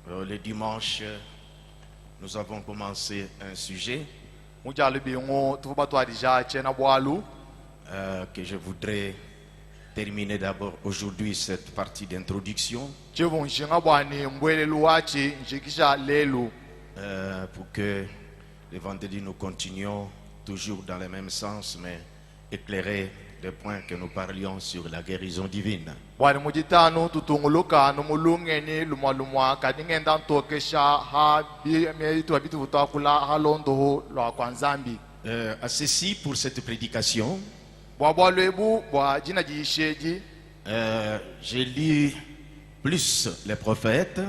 Le dimanche, nous avons commencé un sujet que je voudrais terminer d'abord aujourd'hui cette partie d'introduction pour que le vendredi nous continuions toujours dans le même sens mais éclairer les points que nous parlions sur la guérison divine. À ceci pour cette prédication, j'ai lu plus les prophètes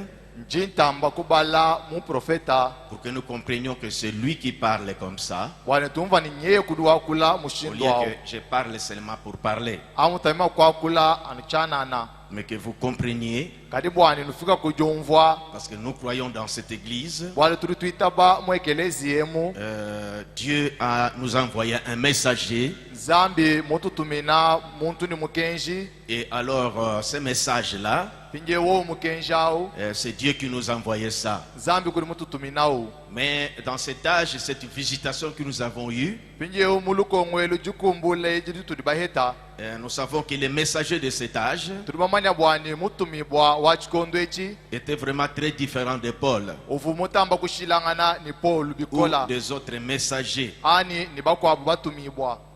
pour que nous comprenions que c'est lui qui parle comme ça, au lieu que je parle seulement pour parler, mais que vous compreniez, parce que nous croyons dans cette église. Dieu nous a envoyé un messager, et alors ce message là, c'est Dieu qui nous a envoyé ça. Mais dans cet âge, cette visitation que nous avons eue, nous savons que les messagers de cet âge étaient vraiment très différents de Paul ou des autres messagers,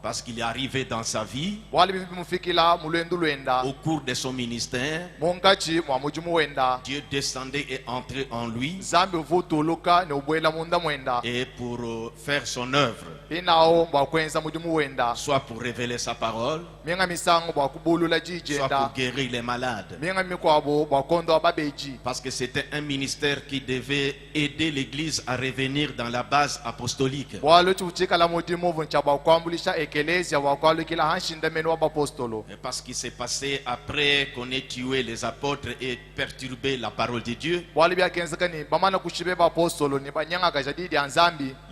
parce qu'il est arrivé dans sa vie, au cours de son ministère, Dieu descendait et entrait en lui, et pour faire son œuvre, soit pour révéler sa parole, soit pour guérir les malades, parce que c'était un ministère qui devait aider l'église à revenir dans la base apostolique. Et parce qu'il s'est passé après qu'on ait tué les apôtres et perturbé la parole de Dieu,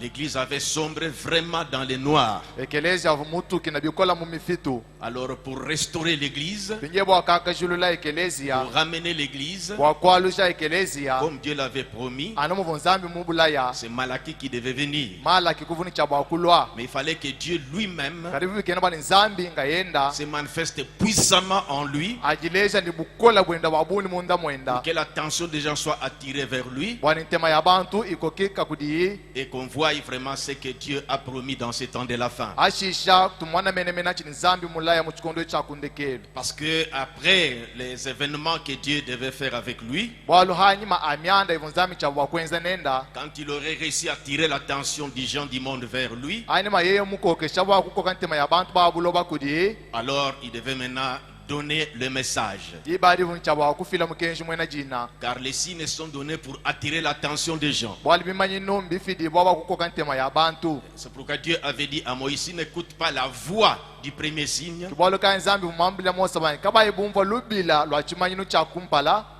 l'église avait sombré vraiment dans le noir. Alors pour restaurer l'église, pour ramener l'église comme Dieu l'avait promis, c'est Malachie qui devait venir. Mais il fallait que Dieu lui-même se manifeste puissamment en lui, pour que l'attention des gens soit attirée vers lui, et qu'on voie vraiment ce que Dieu a promis dans ce temps de la fin. Parce que après les événements que Dieu devait faire avec lui, quand il aurait réussi à attirer l'attention des gens du monde vers lui, alors il devait maintenant donner le message. Car les signes sont donnés pour attirer l'attention des gens. C'est pourquoi Dieu avait dit à Moïse: n'écoute pas la voix du premier signe,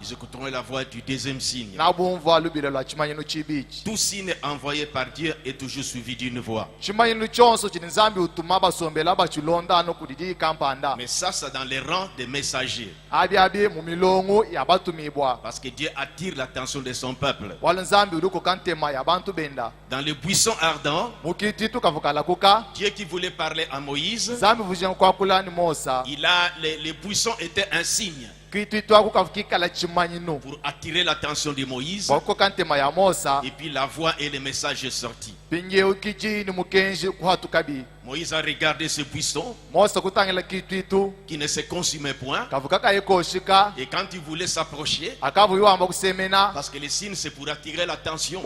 ils écouteront la voix du deuxième signe. Tout signe envoyé par Dieu est toujours suivi d'une voix. Mais ça, c'est dans les rangs des messagers, parce que Dieu attire l'attention de son peuple. Dans les buissons ardents, Dieu qui voulait parler à Moïse, les buissons étaient un signe pour attirer l'attention de Moïse, et puis la voix et le message est sorti. Moïse a regardé ce buisson qui ne se consumait point, et quand il voulait s'approcher, parce que les signes c'est pour attirer l'attention,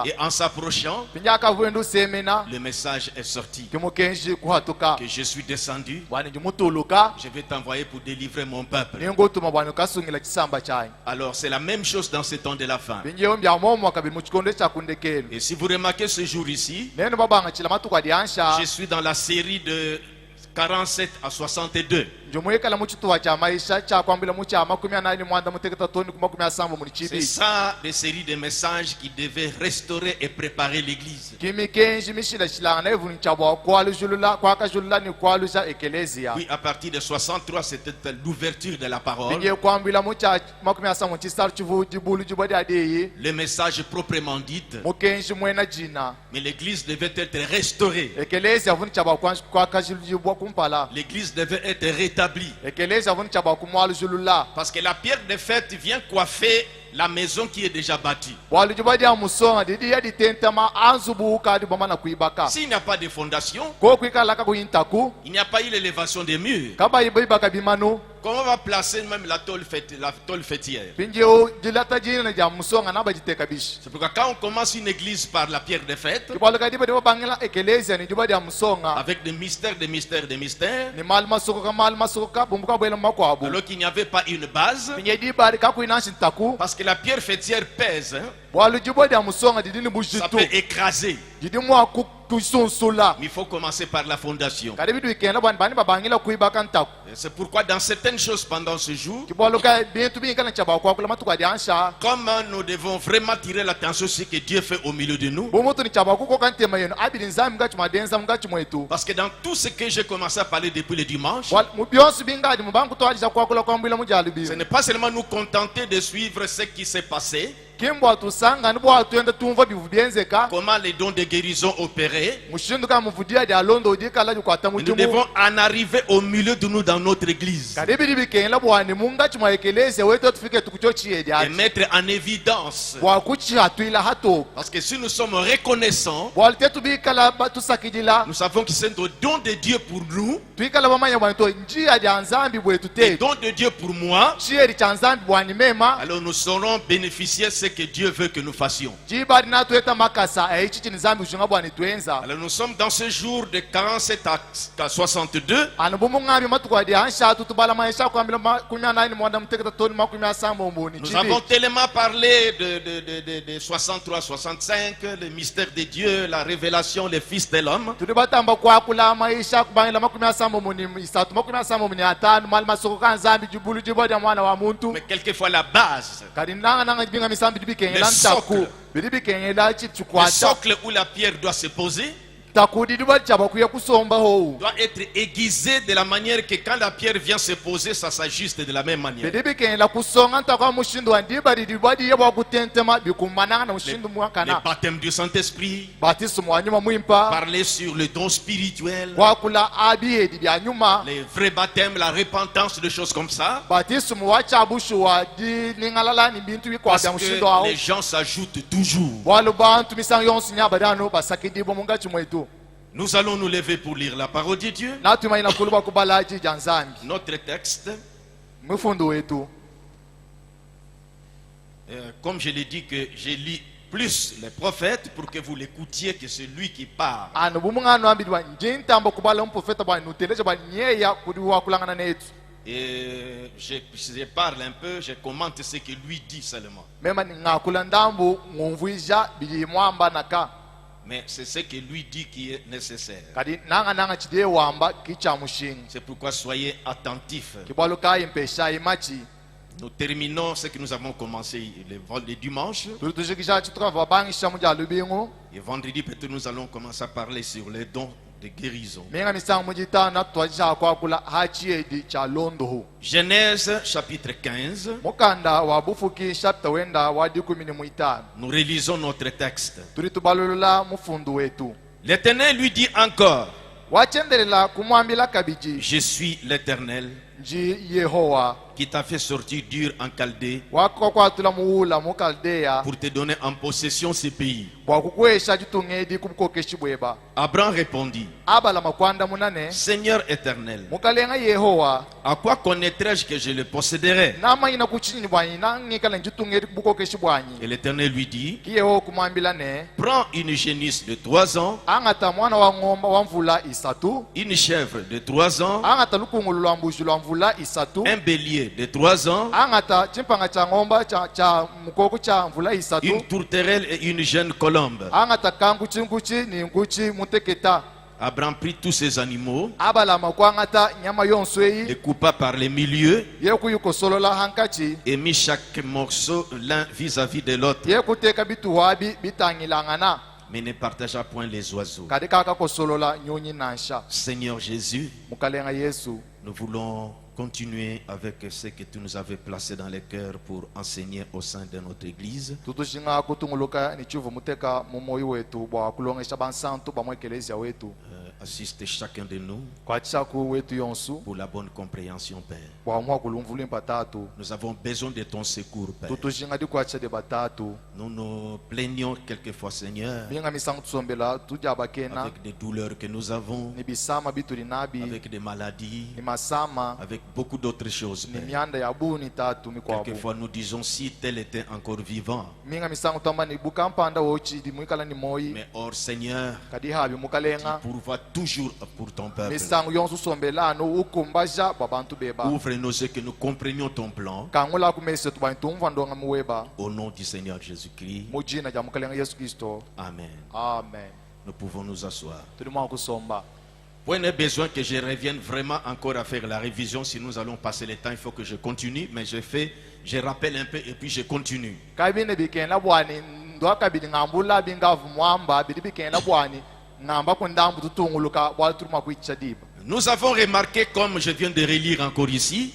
et en s'approchant, le message est sorti que je suis descendu, je vais t'envoyer pour délivrer mon peuple. Alors c'est la même chose dans ce temps de la fin. Et si vous remarquez ce jour ici, je suis dans la série de 47 à 62. C'est ça des séries de messages qui devaient restaurer et préparer l'église. Puis à partir de 63, c'était l'ouverture de la parole. Le message proprement dit. Mais l'église devait être restaurée. L'église devait être rétablie. Parce que la pierre de fête vient coiffer la maison qui est déjà bâtie. S'il n'y a pas de fondation, il n'y a pas eu l'élévation des murs. Comment on va placer même la tôle fêtière? C'est pourquoi quand on commence une église par la pierre de fête, avec des mystères, alors qu'il n'y avait pas une base, parce que la pierre fêtière pèse, ça peut écraser. Il faut commencer par la fondation. C'est pourquoi dans certaines choses pendant ce jour, comme nous devons vraiment tirer l'attention sur ce que Dieu fait au milieu de nous, parce que dans tout ce que j'ai commencé à parler depuis le dimanche, ce n'est pas seulement nous contenter de suivre ce qui s'est passé, comment les dons de guérison opéraient. Nous devons en arriver au milieu de nous dans notre église et mettre en évidence. Parce que si nous sommes reconnaissants, nous savons que c'est le don de Dieu pour nous, le don de Dieu pour moi, alors nous saurons bénéficier ce que Dieu veut que nous fassions. Alors nous sommes dans ce jour de 47 à 62. Nous avons tellement parlé de 63, 65, le mystère de Dieu, la révélation, le Fils de l'homme. Mais quelquefois la base, le socle où la pierre doit se poser, doit être aiguisé de la manière que quand la pierre vient se poser, ça s'ajuste de la même manière. Le baptême du Saint-Esprit, parler sur le don spirituel, les vrais baptêmes, la repentance, des choses comme ça. Parce que les gens s'ajoutent toujours. Nous allons nous lever pour lire la parole de Dieu. Notre texte, comme je l'ai dit, que j'ai lu plus les prophètes pour que vous l'écoutiez que celui qui parle. Et je parle un peu, je commente ce que lui dit seulement. Mais c'est ce que lui dit qui est nécessaire. C'est pourquoi soyez attentifs. Nous terminons ce que nous avons commencé le dimanche. Et vendredi, peut-être nous allons commencer à parler sur les dons de guérison. Genèse chapitre 15. Nous relisons notre texte. L'Éternel lui dit encore: je suis l'Éternel qui t'a fait sortir d'Ur en Chaldée pour te donner en possession ces pays. Abraham répondit: Seigneur éternel, à quoi connaîtrais-je que je le posséderais? Et l'Éternel lui dit: prends une génisse de 3 ans, une chèvre de 3 ans, un bélier de 3 ans, une tourterelle et une jeune colombe. Abraham prit tous ces animaux, les coupa par les milieux et mit chaque morceau l'un vis-à-vis de l'autre, mais ne partagea point les oiseaux. Seigneur Jésus, nous voulons continuer avec ce que tu nous avais placé dans les cœurs pour enseigner au sein de notre église. Assiste chacun de nous pour la bonne compréhension, Père. Nous avons besoin de ton secours, Père. Nous nous plaignons quelquefois, Seigneur, avec des douleurs que nous avons, avec des maladies, avec beaucoup d'autres choses, Père. Quelquefois nous disons si tel était encore vivant. Mais or, Seigneur, tu pourvois toujours pour ton peuple. Ouvre nos yeux que nous comprenions ton plan. Au nom du Seigneur Jésus-Christ. Amen. Amen. Nous pouvons nous asseoir. Point n'est besoin que je revienne vraiment encore à faire la révision. Si nous allons passer le temps, il faut que je continue. Mais je rappelle un peu et puis je continue. Nous avons remarqué, comme je viens de relire encore ici,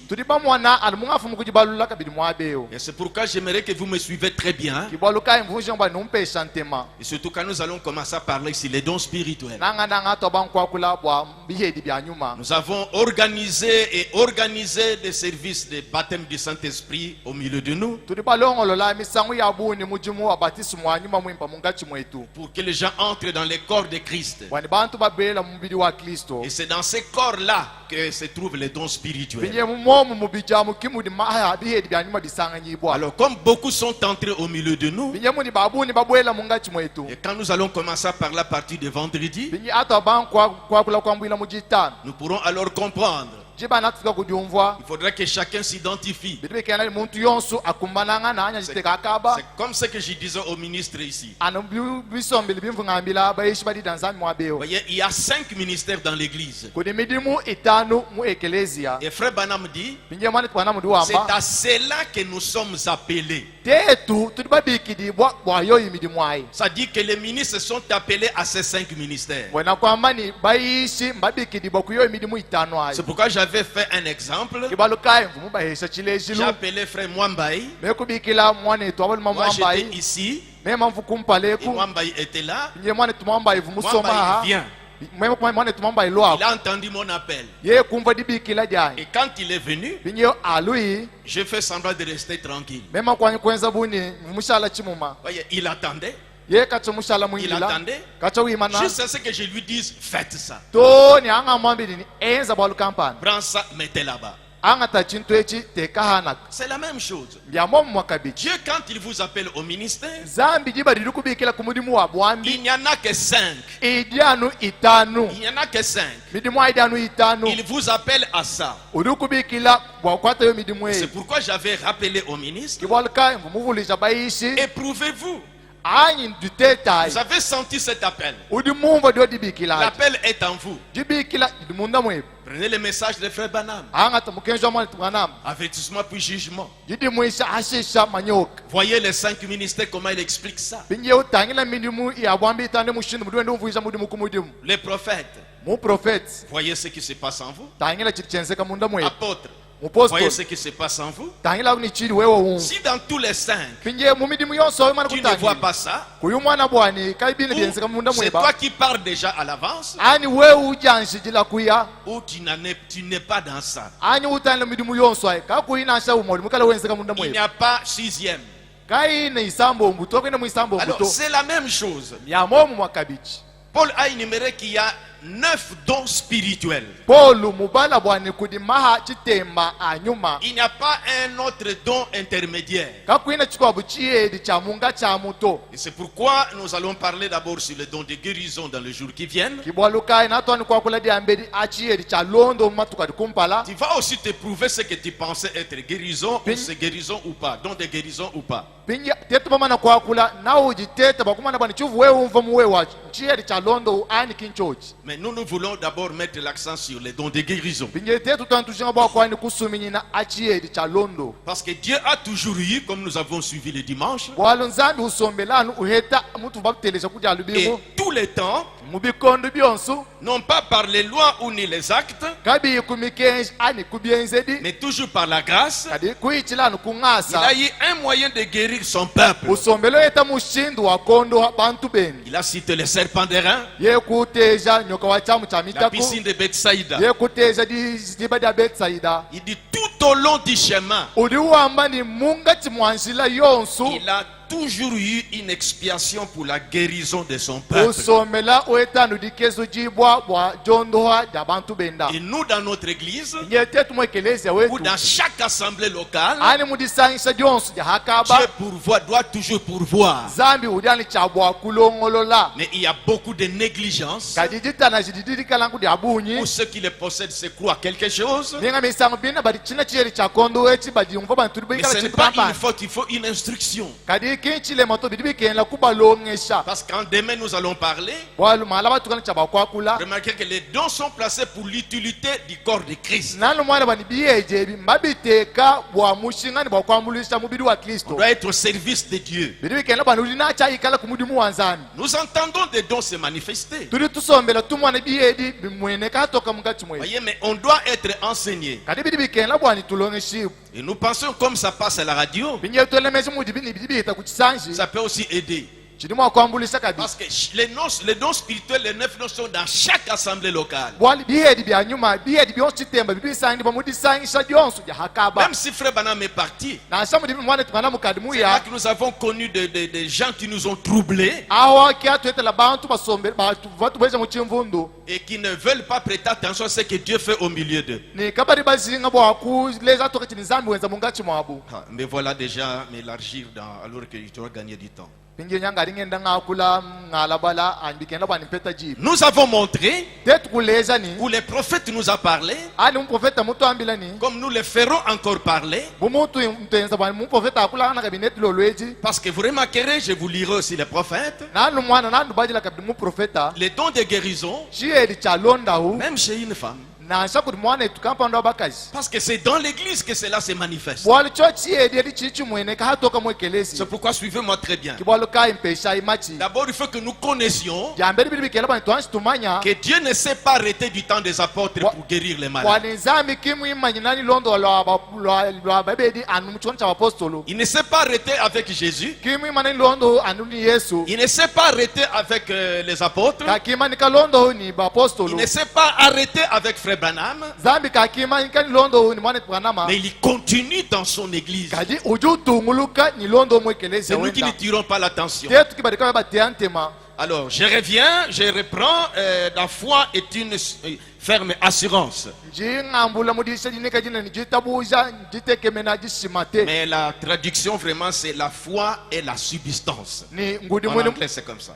et c'est pourquoi j'aimerais que vous me suivez très bien, et surtout quand nous allons commencer à parler sur les dons spirituels. Nous avons organisé des services de baptême du Saint-Esprit au milieu de nous, pour que les gens entrent dans le corps de Christ. Et c'est dans ces corps-là que se trouvent les dons spirituels. Alors, comme beaucoup sont entrés au milieu de nous, et quand nous allons commencer par la partie de vendredi, nous pourrons alors comprendre. Il faudra que chacun s'identifie. C'est comme ce que je disais au ministre ici. Vous voyez, il y a 5 ministères dans l'église. Et frère Branham dit, c'est à cela que nous sommes appelés. Ça dit que les ministres sont appelés à ces 5 ministères. C'est pourquoi j'avais fait un exemple. J'ai appelé frère Mwambaï. Moi j'étais ici. Et Mwambaï était là. Mwambaï vient. Il a entendu mon appel. Et quand il est venu, je fais semblant de rester tranquille. Voyez, il attendait. Il attendait juste ce que je lui dise, faites ça. Prends ça, mettez là-bas. C'est la même chose. Dieu, quand il vous appelle au ministère, il n'y en a que 5. Il n'y en a que 5. Il vous appelle à ça. C'est pourquoi j'avais rappelé au ministre, éprouvez-vous. Vous avez senti cet appel. L'appel est en vous. Prenez le message de frère Branham. Avertissement puis jugement. Voyez les 5 ministères, comment il explique ça. Les prophètes. Voyez ce qui se passe en vous. Apôtres. Voyez ce qui se passe en vous. Si dans tous les 5, tu ne vois pas ça, c'est toi qui pars déjà à l'avance, ou tu n'es pas dans ça. Il n'y a pas 6e. Alors c'est la même chose. Paul a énuméré qu'il y a 9 dons spirituels. Il n'y a pas un autre don intermédiaire. Et c'est pourquoi nous allons parler d'abord sur le don de guérison dans les jours qui viennent. Tu vas aussi te prouver ce que tu pensais être guérison, ou c'est guérison ou pas, don de guérison ou pas. Mais nous voulons d'abord mettre l'accent sur les dons de guérison. Parce que Dieu a toujours eu, comme nous avons suivi le dimanche, et tous les temps, non pas par les lois ou ni les actes, mais toujours par la grâce, il a eu un moyen de guérir son peuple. Il a cité les serpents d'airain, la piscine de Bethsaïda. Il dit tout au long du chemin, il a toujours eu une expiation pour la guérison de son peuple. Et nous dans notre église, ou dans chaque assemblée locale, Dieu doit toujours pourvoir. Mais il y a beaucoup de négligence. Pour ceux qui les possèdent se croient quelque chose. Mais ce n'est pas une faute, il faut une instruction. Parce qu'en demain nous allons parler. Remarquez que les dons sont placés pour l'utilité du corps de Christ. On doit être au service de Dieu. Nous entendons des dons se manifester. Voyez, mais on doit être enseigné. Et nous pensons comme ça passe à la radio, ça peut aussi aider. Parce que les dons spirituels, les 9 dons sont dans chaque assemblée locale. Même si Frère Branham est parti, c'est là que nous avons connu des gens qui nous ont troublés et qui ne veulent pas prêter attention à ce que Dieu fait au milieu d'eux. Mais voilà déjà m'élargir alors que je dois gagner du temps. Nous avons montré où les prophètes nous ont parlé, comme nous les ferons encore parler. Parce que vous remarquerez, je vous lirai aussi les prophètes. Les dons de guérison, même chez une femme. Parce que c'est dans l'église que cela se manifeste. C'est pourquoi suivez-moi très bien. D'abord, il faut que nous connaissions que Dieu ne s'est pas arrêté du temps des apôtres pour guérir les malades. Il ne s'est pas arrêté avec Jésus. Il ne s'est pas arrêté avec les apôtres. Il ne s'est pas arrêté avec Frère Branham, mais il continue dans son église. C'est nous qui ne tirons pas l'attention. Alors, je reviens, je reprends. La foi est une ferme assurance. Mais la traduction vraiment c'est la foi et la subsistance. En anglais c'est comme ça.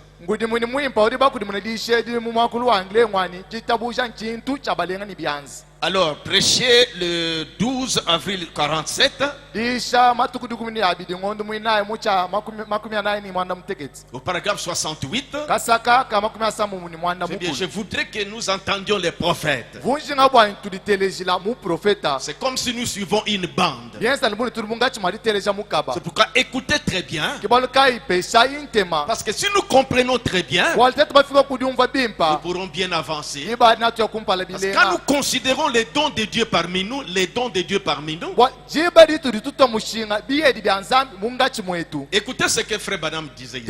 Alors, prêché le 12 avril 47. Au paragraphe 68. Je voudrais que nous entendions les prophètes. C'est comme si nous suivons une bande. C'est pourquoi écoutez très bien. Parce que si nous comprenons très bien, nous pourrons bien avancer. Parce que quand nous considérons les dons de Dieu parmi nous, écoutez ce que Frère Branham disait ici.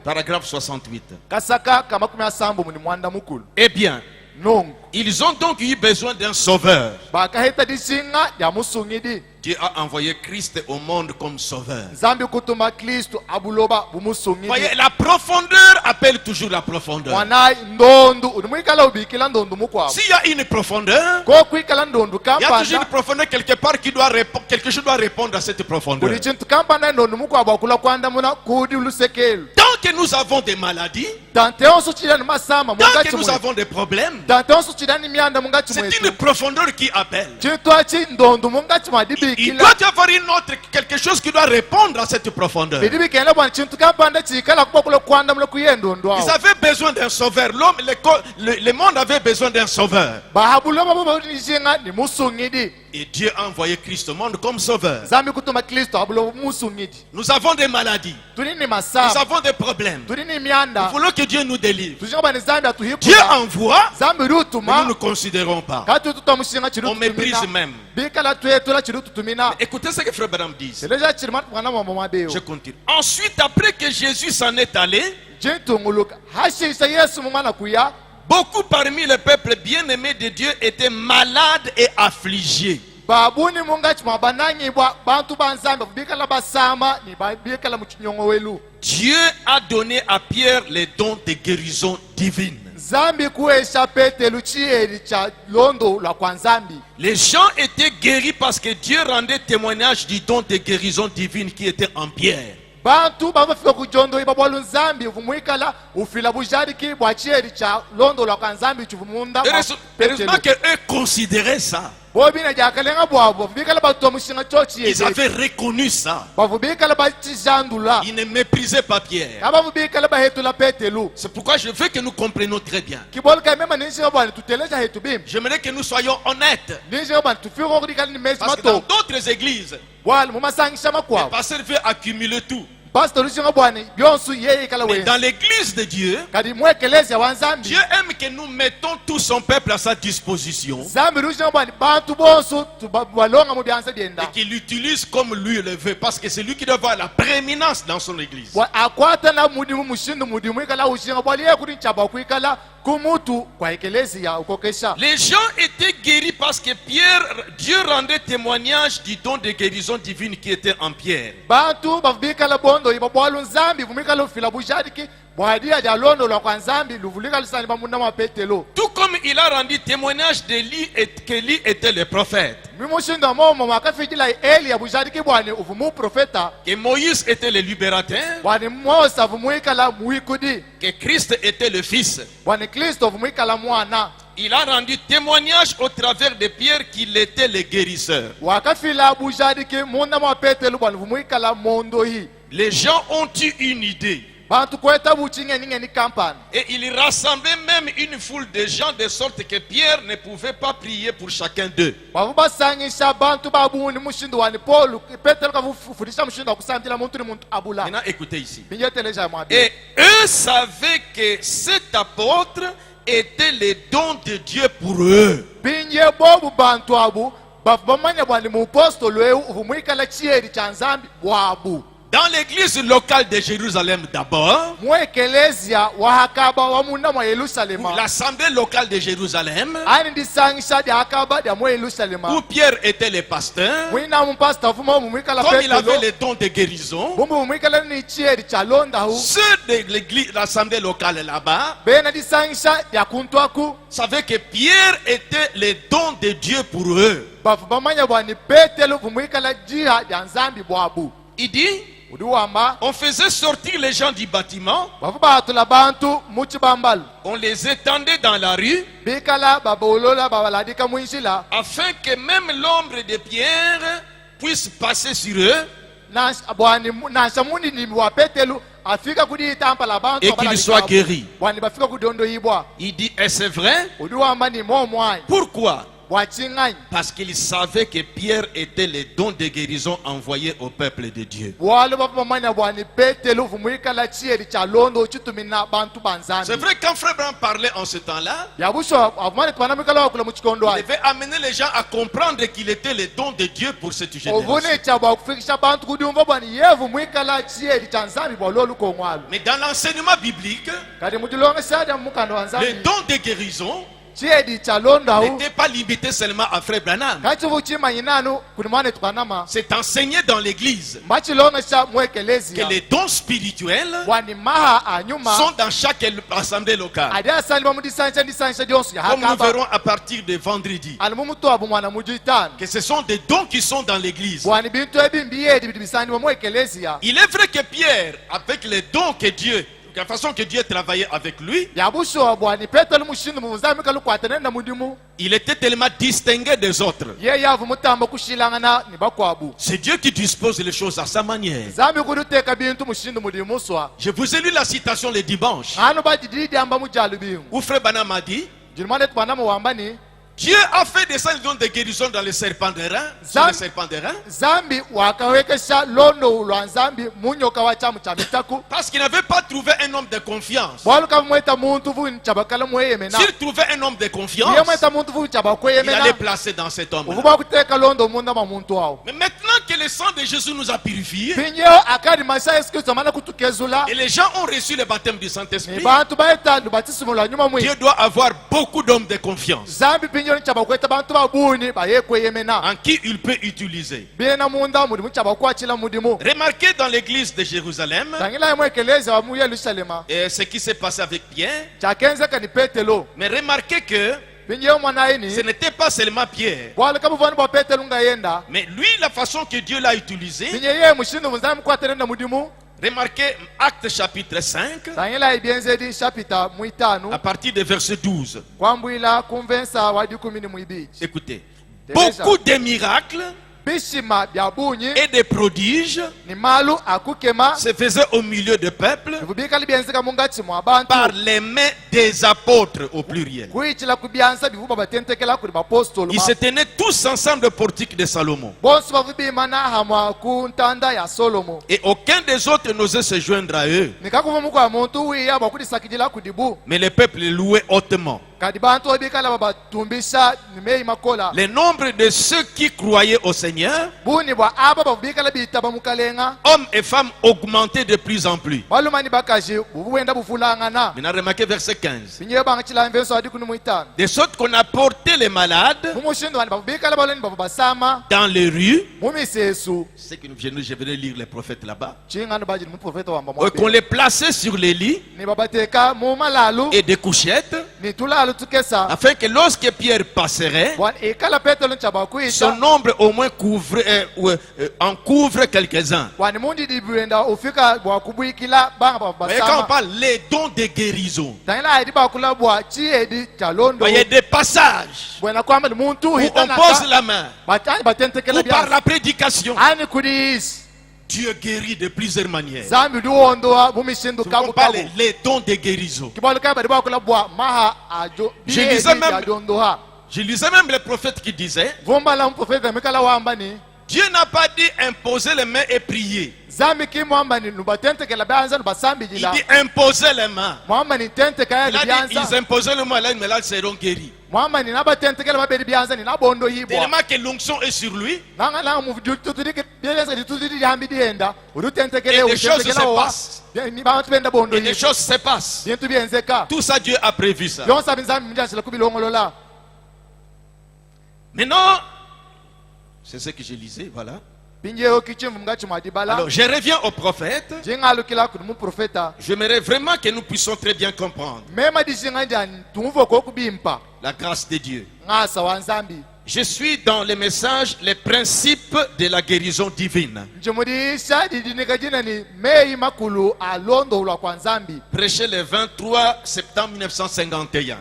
Paragraphe 68. Eh bien, ils ont donc eu besoin d'un sauveur. Dieu a envoyé Christ au monde comme sauveur. Voyez, la profondeur appelle toujours la profondeur. S'il y a une profondeur, il y a toujours une profondeur quelque part qui doit répondre, quelque chose doit répondre à cette profondeur. Donc que nous avons des maladies, tant que nous avons des problèmes, c'est une profondeur qui appelle. Il doit y avoir quelque chose qui doit répondre à cette profondeur. Ils avaient besoin d'un sauveur. Le monde avait besoin d'un sauveur. Et Dieu a envoyé Christ au monde comme sauveur. Nous avons des maladies. Nous avons des problèmes. Nous voulons que Dieu nous délivre. Dieu envoie, mais nous ne considérons pas. On méprise même. Mais écoutez ce que Frère Branham dit. Je continue. Ensuite, après que Jésus s'en est allé, beaucoup parmi le peuple bien-aimé de Dieu étaient malades et affligés. Dieu a donné à Pierre les dons de guérison divine. Les gens étaient guéris parce que Dieu rendait témoignage du don de guérison divine qui était en Pierre. Heureusement qu'eux considéraient ça. Ils avaient reconnu ça. Ils ne méprisaient pas Pierre. C'est pourquoi je veux que nous comprenions très bien. J'aimerais que nous soyons honnêtes. Parce que dans d'autres églises, le pasteur veut accumuler tout. Mais dans l'église de Dieu, Dieu aime que nous mettons tout son peuple à sa disposition et qu'il l'utilise comme lui le veut, parce que c'est lui qui doit avoir la prééminence dans son église. Les gens étaient guéris parce que Dieu rendait témoignage du don de guérison divine qui était en Pierre. Tout comme il a rendu témoignage d'Élie et qu'Élie était le prophète, que Moïse était le libérateur, que Christ était le Fils. Il a rendu témoignage au travers de Pierre qu'il était le guérisseur. Les gens ont eu une idée. Et il rassemblait même une foule de gens de sorte que Pierre ne pouvait pas prier pour chacun d'eux. Maintenant, écoutez ici. Et eux savaient que cet apôtre était le don de Dieu pour eux. Dans l'église locale de Jérusalem d'abord, l'assemblée locale de Jérusalem, où Pierre était le pasteur, comme il avait le don de guérison, ceux de l'assemblée locale là-bas savaient que Pierre était le don de Dieu pour eux. Il dit, on faisait sortir les gens du bâtiment, on les étendait dans la rue, afin que même l'ombre de Pierre puisse passer sur eux et qu'ils soient guéris. Il dit, est-ce vrai? Pourquoi? Parce qu'il savait que Pierre était le don de guérison envoyé au peuple de Dieu. C'est vrai, quand Frère Branham parlait en ce temps-là, il devait amener les gens à comprendre qu'il était le don de Dieu pour cette génération. Mais dans l'enseignement biblique, le don de guérison, n'était pas limité seulement à Frère Branham. C'est enseigné dans l'église que les dons spirituels sont dans chaque assemblée locale. Comme nous verrons à partir de vendredi, que ce sont des dons qui sont dans l'église. Il est vrai que Pierre, avec les dons que Dieu, la façon que Dieu travaillait avec lui, il était tellement distingué des autres. C'est Dieu qui dispose les choses à sa manière. Je vous ai lu la citation le dimanche où Frère Branham a dit: Dieu a fait descendre le don de guérison dans les serpents de rein, sur les serpents de rein. Parce qu'il n'avait pas trouvé un homme de confiance. S'il trouvait un homme de confiance, il allait placer dans cet homme. Mais maintenant que le sang de Jésus nous a purifiés, et les gens ont reçu le baptême du Saint-Esprit, Dieu doit avoir beaucoup d'hommes de confiance en qui il peut utiliser. Remarquez dans l'église de Jérusalem et ce qui s'est passé avec Pierre. Mais remarquez que ce n'était pas seulement Pierre, mais lui, la façon que Dieu l'a utilisé. Remarquez Actes chapitre 5 à partir de verset 12. Écoutez, beaucoup de miracles et des prodiges se faisaient au milieu du peuple par les mains des apôtres au pluriel. Ils se tenaient tous ensemble au portique de Salomon. Et aucun des autres n'osait se joindre à eux. Mais le peuple les louait hautement. Le nombre de ceux qui croyaient au Seigneur, hommes et femmes, augmentaient de plus en plus. Maintenant, remarquez verset 15. De sorte qu'on a porté les malades dans les rues. C'est que je venais lire les prophètes là-bas. Qu'on les plaçait sur les lits et des couchettes, afin que lorsque Pierre passerait, son nombre au moins en couvre quelques-uns. Et quand on parle les dons de guérison, il y a des passages où on pose la main, ou par la prédication, Dieu guérit de plusieurs manières. On parle les dons de guérison. Je lisais même les prophètes qui disaient: Dieu n'a pas dit imposer les mains et prier. Il dit imposer les mains. Il a dit ils imposaient les mains, les malades seront guéris. Tellement que l'onction est sur lui, et des choses se passent. Et des choses se passent. Tout ça, Dieu a prévu ça. Maintenant, c'est ce que je lisais, voilà. Alors, je reviens au prophète. J'aimerais vraiment que nous puissions très bien comprendre la grâce de Dieu. Je suis dans le message, les principes de la guérison divine. Prêché le 23 septembre 1951.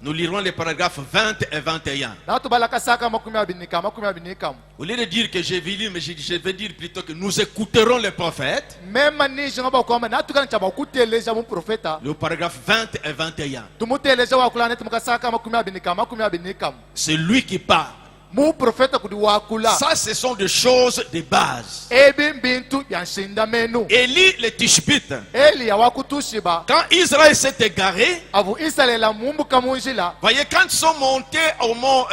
Nous lirons les paragraphes 20 et 21. Au lieu de dire que je vais lire, mais je vais dire plutôt que nous écouterons les prophètes. Le paragraphe 20 et 21. C'est lui qui parle. Ça, ce sont des choses de base. Élie le Tishbite, quand Israël s'est égaré, voyez, quand ils sont montés au mont,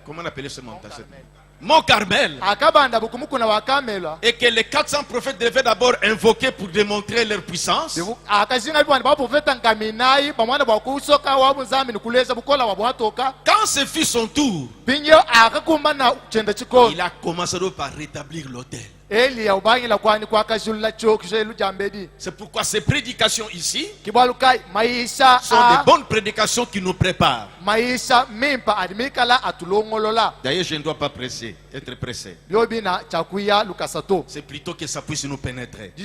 comment on appelait ce montagne? Mont Carmel. Et que les 400 prophètes devaient d'abord invoquer pour démontrer leur puissance. Quand ce fut son tour, il a commencé par rétablir l'autel. C'est pourquoi ces prédications ici sont des bonnes prédications qui nous préparent. D'ailleurs, je ne dois pas être pressé. C'est plutôt que ça puisse nous pénétrer. Au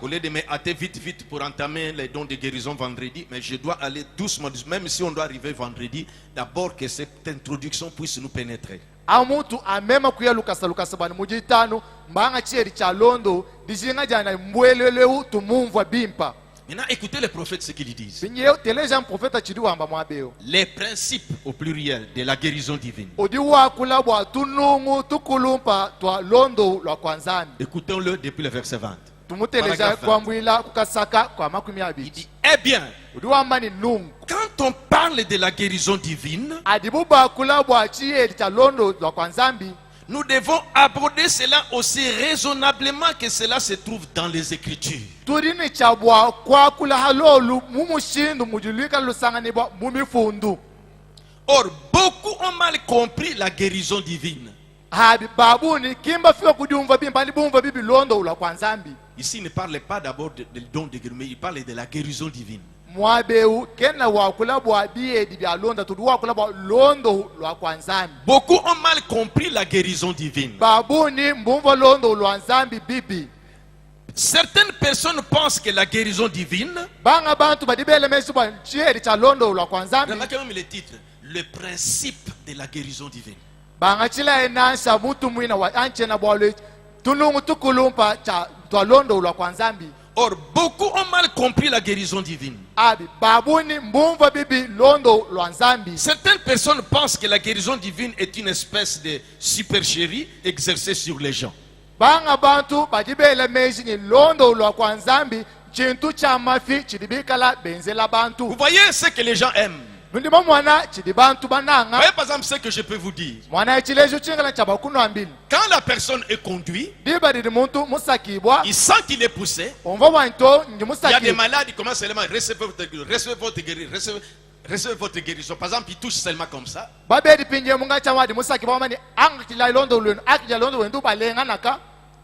lieu de me hâter vite pour entamer les dons de guérison vendredi, mais je dois aller doucement, même si on doit arriver vendredi, d'abord que cette introduction puisse nous pénétrer. Amuntu amema kuya lukasa bani mujitano mbanga cheri cha londo dijinga jana mbweleleu tumumva bimpa. Maintenant, écoutez les prophètes ce qu'ils disent. Les principes au pluriel de la guérison divine. Écoutons-le depuis le verset 20. Il dit, eh bien, quand on parle de la guérison divine, nous devons aborder cela aussi raisonnablement que cela se trouve dans les Écritures. Or, beaucoup ont mal compris la guérison divine. Ici, il ne parle pas d'abord de don de guérison, mais il parle de la guérison divine. Beaucoup ont mal compris la guérison divine. Certaines personnes pensent que la guérison divine, remarquez même le titre, le principe de la guérison divine. Or, beaucoup ont mal compris la guérison divine. Certaines personnes pensent que la guérison divine est une espèce de supercherie exercée sur les gens. Vous voyez ce que les gens aiment. Voyez par exemple ce que je peux vous dire. Quand la personne est conduite, il sent qu'il est poussé. Il y a des malades qui commencent seulement à recevoir votre guérison. Par exemple, il touche seulement comme ça.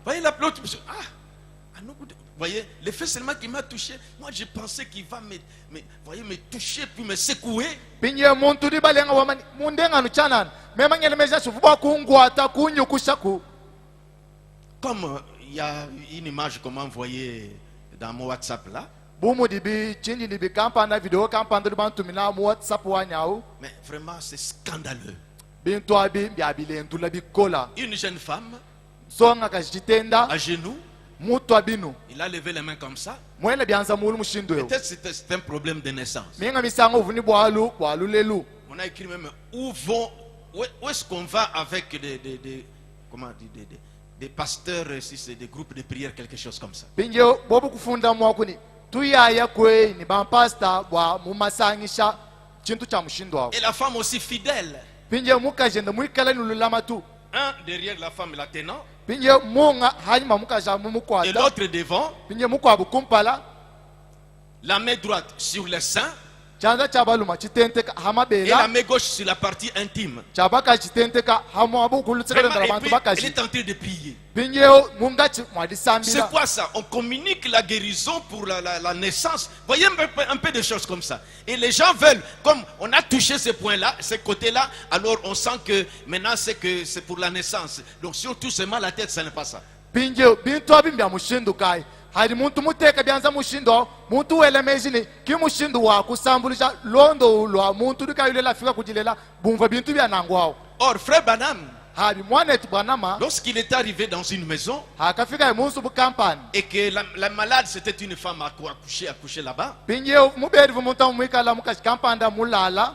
Voyez l'autre personne. Voyez, le fait seulement qu'il m'a touché, moi je pensais qu'il va me toucher puis me secouer. Comme il y a une image qu'on m'a envoyée dans mon WhatsApp là. Mais vraiment c'est scandaleux. Une jeune femme à genoux. Il a levé les mains comme ça. Peut-être c'est un problème de naissance. On a écrit même où est-ce qu'on va avec des pasteurs, si c'est des groupes de prière, quelque chose comme ça. Et la femme aussi fidèle. Un derrière la femme la tenant. Et l'autre devant. La main droite sur le sein. Et la main gauche sur la partie intime. Et puis, elle est en train de prier. C'est quoi ça? On communique la guérison pour la naissance. Voyez un peu de choses comme ça. Et les gens veulent, comme on a touché ce point-là, ce côté-là, alors on sent que maintenant c'est pour la naissance. Donc surtout seulement la tête, ce n'est pas ça. Hari muntu muteka byanza mushindo muntu welemezini ki mushindo wa kusambulisa londo lwa muntu dikayulela fika kujilela bumva bintu bya nangwao. Or frère Branham, lorsqu'il est arrivé dans une maison et que la malade c'était une femme accouchée là-bas,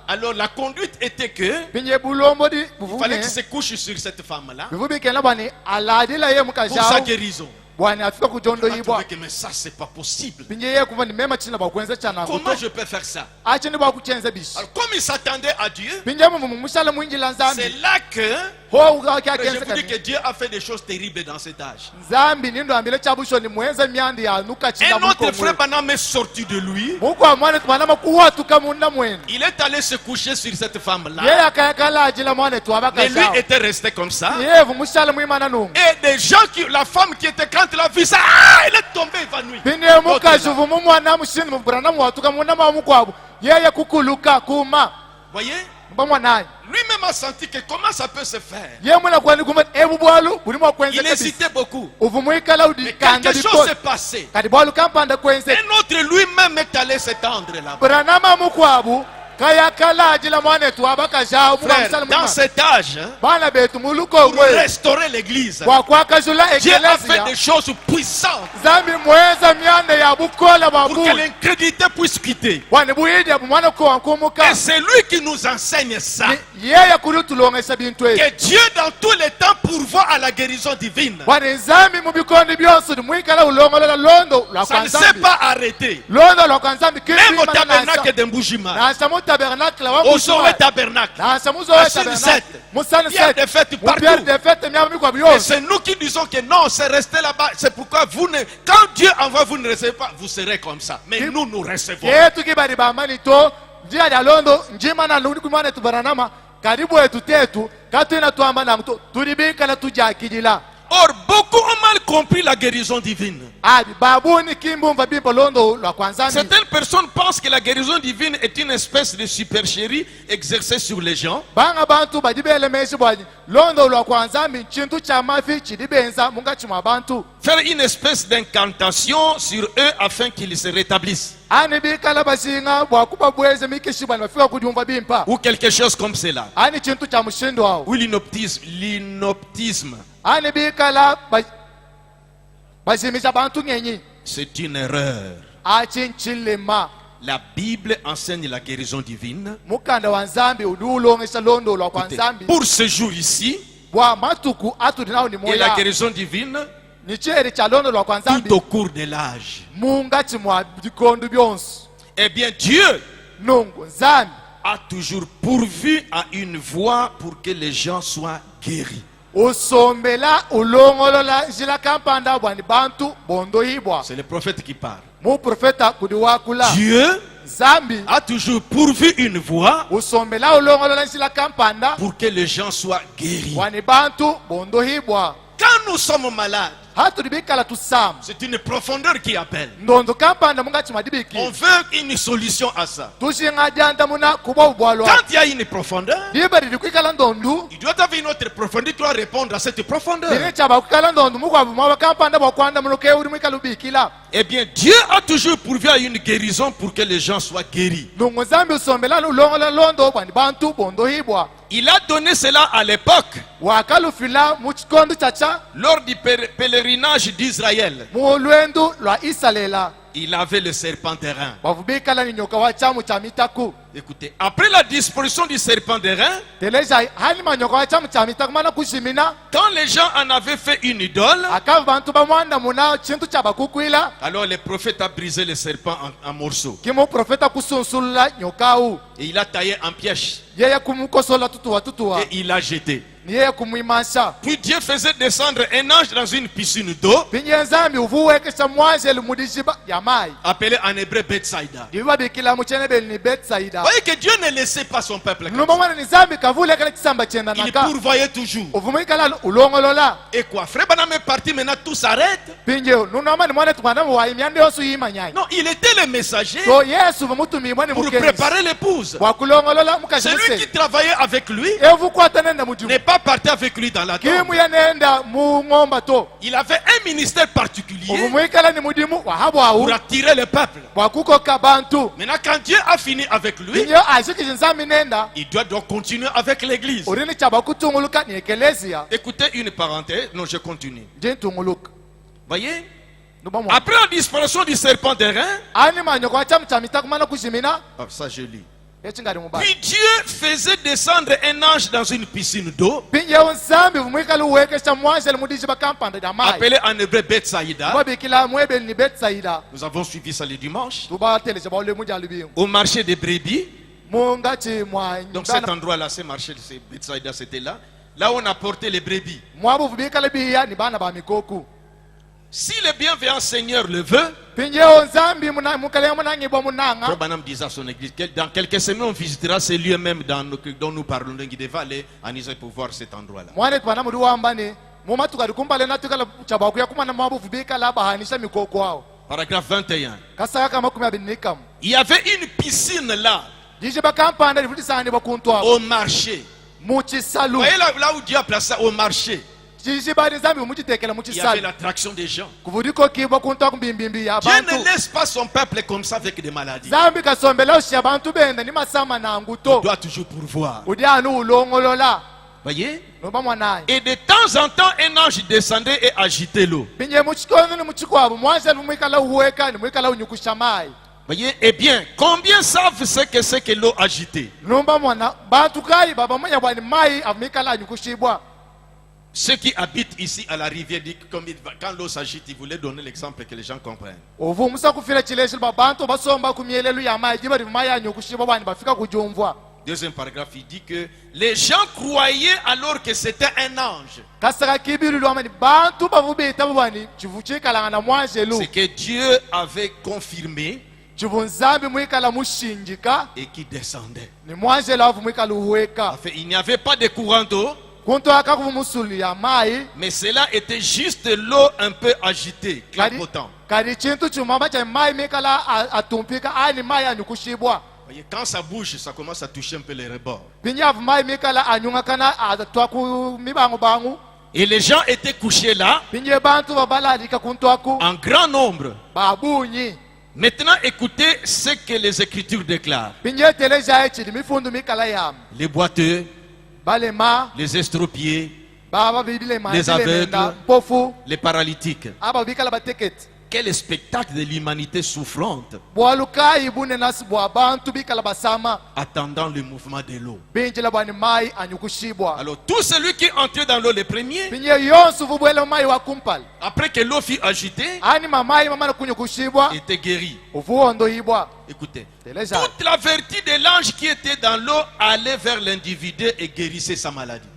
alors la conduite était que il fallait qu'il se couche sur cette femme-là pour sa guérison. que mais ça c'est pas possible. Comment je peux faire ça? Alors comme il s'attendait à Dieu, c'est là que je vous dis que Dieu a fait des choses terribles dans cet âge. Un autre frère Branham est sorti de lui. Il est allé se coucher sur cette femme-là. Et lui était resté comme ça. Et des gens la femme qui était quand elle a vu ça, elle est tombée évanouie. Voyez? Lui-même a senti que comment ça peut se faire. Il hésitait beaucoup. Mais quelque chose s'est passé. Un autre lui-même est allé s'étendre là-bas. Frère, dans cet âge, pour restaurer l'église, Dieu a fait des choses puissantes pour que l'incrédulité puisse quitter. Et c'est lui qui nous enseigne ça. Que Dieu dans tous les temps pourvoit à la guérison divine. Ça ne s'est pas arrêté. Même au tabernacle d'Embujima, au Zoé tabernacle, à Sinzet, il y a des fêtes partout. Et c'est nous qui disons que non, c'est resté là-bas. C'est pourquoi quand Dieu envoie, vous ne recevez pas, vous serez comme ça. Mais nous recevons. Or, beaucoup ont mal compris la guérison divine. Certaines personnes pensent que la guérison divine est une espèce de supercherie exercée sur les gens. Faire une espèce d'incantation sur eux afin qu'ils se rétablissent. Ou quelque chose comme cela. Ou l'inoptisme. C'est une erreur. La Bible enseigne la guérison divine. Écoutez, pour ce jour ici, et la guérison divine, tout au cours de l'âge. Eh bien, Dieu a toujours pourvu à une voie pour que les gens soient guéris. C'est le prophète qui parle. Dieu a toujours pourvu une voie pour que les gens soient guéris. Quand nous sommes malades, c'est une profondeur qui appelle. On veut une solution à ça. Quand il y a une profondeur, il doit y avoir une autre profondeur qui doit répondre à cette profondeur. Eh bien, Dieu a toujours pourvu à une guérison pour que les gens soient guéris. Il a donné cela à l'époque, lors du pèlerinage d'Israël. Il avait le serpent d'airain. Écoutez, après la disparition du serpent d'airain, quand les gens en avaient fait une idole, alors le prophète a brisé le serpent en morceaux. Et il a taillé en piège. Et il l'a jeté. Puis Dieu faisait descendre un ange dans une piscine d'eau, appelé en hébreu Bethsaïda. Vous voyez que Dieu ne laissait pas son peuple comme ça. Il pourvoyait toujours. Et quoi, frère Branham est parti, maintenant tout s'arrête. Non, il était le messager pour préparer l'épouse. Celui qui travaillait avec lui n'est pas parti avec lui dans la tombe. Il avait un ministère particulier pour attirer le peuple. Maintenant, quand Dieu a fini avec lui, il doit donc continuer avec l'église. Écoutez une parenthèse. Non, je continue. Voyez? Après la disparition du serpent d'airain, ça je lis. Puis Dieu faisait descendre un ange dans une piscine d'eau, appelée en hébreu Bethsaïda. Nous avons suivi ça le dimanche. Au marché des brebis. Donc cet endroit-là, c'est marché, c'est Bethsaïda, c'était là. Là où on a porté les brebis. Si le bienveillant Seigneur le veut, Banam disait à son église, dans quelques semaines on visitera ces lieux même dont nous parlons, donc il devait aller en Israël pour voir cet endroit-là. Paragraphe 21. Il y avait une piscine là, au marché. Vous voyez là où Dieu a placé ça, au marché. Il y avait l'attraction des gens. Dieu ne laisse pas son peuple comme ça avec des maladies. Il doit toujours pourvoir. Voyez? Et de temps en temps, un ange descendait et agitait l'eau. Voyez? Eh bien, combien savent ce que c'est que l'eau agitée? Ceux qui habitent ici à la rivière disent que quand l'eau s'agite, ils voulaient donner l'exemple que les gens comprennent. Deuxième paragraphe, il dit que les gens croyaient alors que c'était un ange. C'est que Dieu avait confirmé et qui descendait. Enfin, il n'y avait pas de courant d'eau, mais cela était juste l'eau un peu agitée, clapotant. Voyez, quand ça bouge, ça commence à toucher un peu les rebords. Et les gens étaient couchés là, en grand nombre. Maintenant, écoutez ce que les Écritures déclarent. Les boiteux, les estropiés, les aveugles, les paralytiques. Quel spectacle de l'humanité souffrante, attendant le mouvement de l'eau. Alors tout celui qui entrait dans l'eau le premier, après que l'eau fut agitée, était guéri. Écoutez, toute la vertu de l'ange qui était dans l'eau allait vers l'individu et guérissait sa maladie.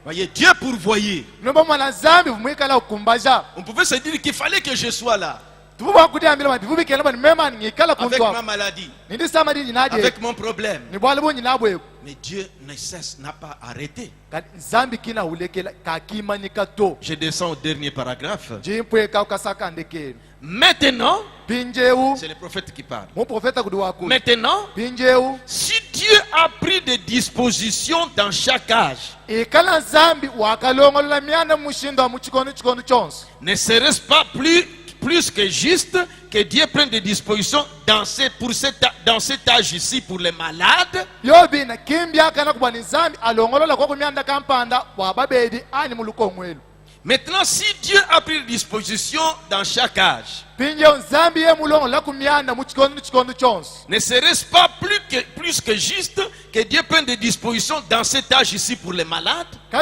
Voyez, Dieu pourvoyait. On pouvait se dire qu'il fallait que je sois là, avec ma maladie, avec mon problème. Mais Dieu ne cesse, n'a pas arrêté. Je descends au dernier paragraphe. Maintenant, c'est le prophète qui parle. Maintenant, si Dieu a pris des dispositions dans chaque âge, ne serait-ce pas plus que juste que Dieu prenne des dispositions dans cet âge ici pour les malades? Maintenant, si Dieu a pris des dispositions dans chaque âge, ne serait-ce pas plus que juste que Dieu prenne des dispositions dans cet âge ici pour les malades? Il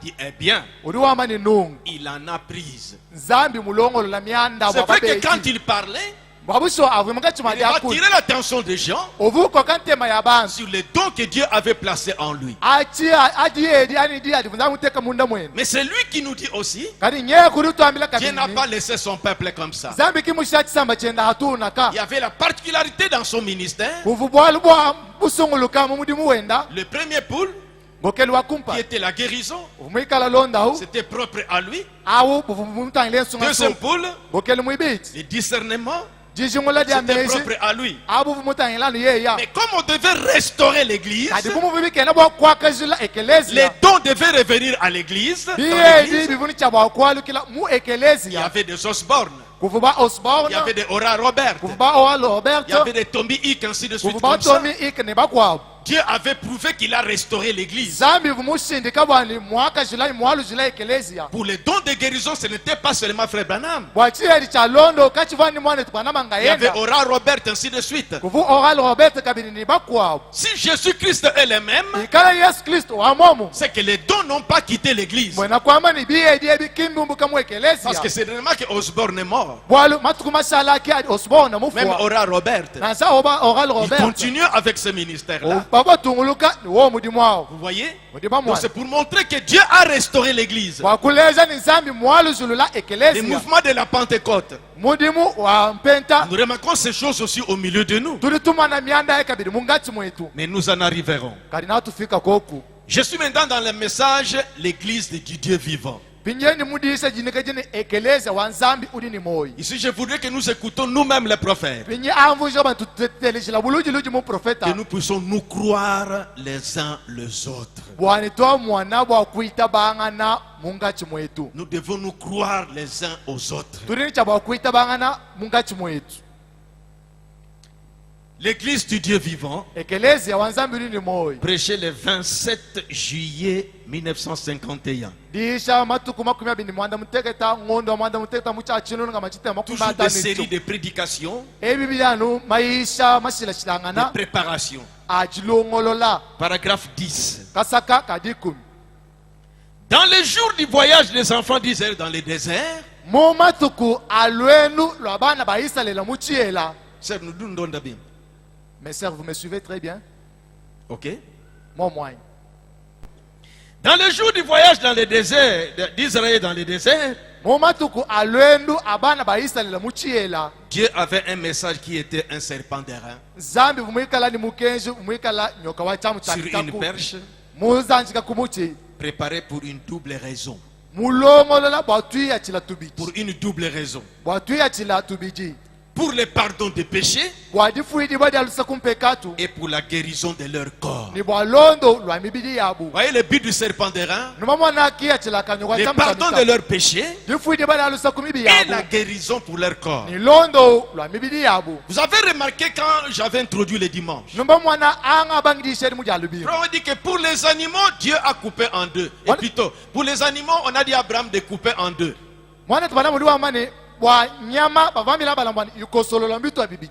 dit, eh bien, il en a prise. C'est vrai que quand il parlait, il va attirer l'attention des gens sur les dons que Dieu avait placés en lui. Mais c'est lui qui nous dit aussi, Dieu n'a pas laissé son peuple comme ça. Il y avait la particularité dans son ministère. Le premier pôle, qui était la guérison, c'était propre à lui. Deuxième pôle, le discernement, c'était propre à lui. Mais comme on devait restaurer l'église, les dons devaient revenir à l'église. Il y avait des Osborne, il y avait des Ora Robert, il y avait des Tommy Hick, ainsi de suite comme ça. Dieu avait prouvé qu'il a restauré l'église. Pour les dons de guérison, ce n'était pas seulement Frère Branham. Il y avait Oral Robert, ainsi de suite. Si Jésus-Christ est le même, c'est que les dons n'ont pas quitté l'église. Parce que c'est vraiment que Osborne est mort. Même Oral Robert, il continue avec ce ministère-là. Vous voyez? Donc c'est pour montrer que Dieu a restauré l'église. Les mouvements de la Pentecôte. Nous remarquons ces choses aussi au milieu de nous. Mais nous en arriverons. Je suis maintenant dans le message, l'église du Dieu vivant. Ici, je voudrais que nous écoutons nous-mêmes les prophètes. Que nous puissions nous croire les uns les autres. Nous devons nous croire les uns aux autres. L'église du Dieu vivant, prêché le 27 juillet 1951. Toujours des séries de prédications, de préparation. Paragraphe 10. Dans les jours du voyage des enfants d'Israël dans le désert, mes sœurs, vous me suivez très bien? Ok. Mon moyen. Dans le jour du voyage dans le désert d'Israël dans le désert, Dieu avait un message qui était un serpent d'airain sur une perche préparé pour une double raison. Pour une double raison. Pour le pardon des péchés et pour la guérison de leur corps. Vous voyez le but du serpent d'airain? Le pardon de leurs péchés et la guérison pour leur corps. Vous avez remarqué quand j'avais introduit le dimanche, on dit que pour les animaux, Dieu a coupé en deux. Et plutôt, pour les animaux, on a dit à Abraham de couper en deux.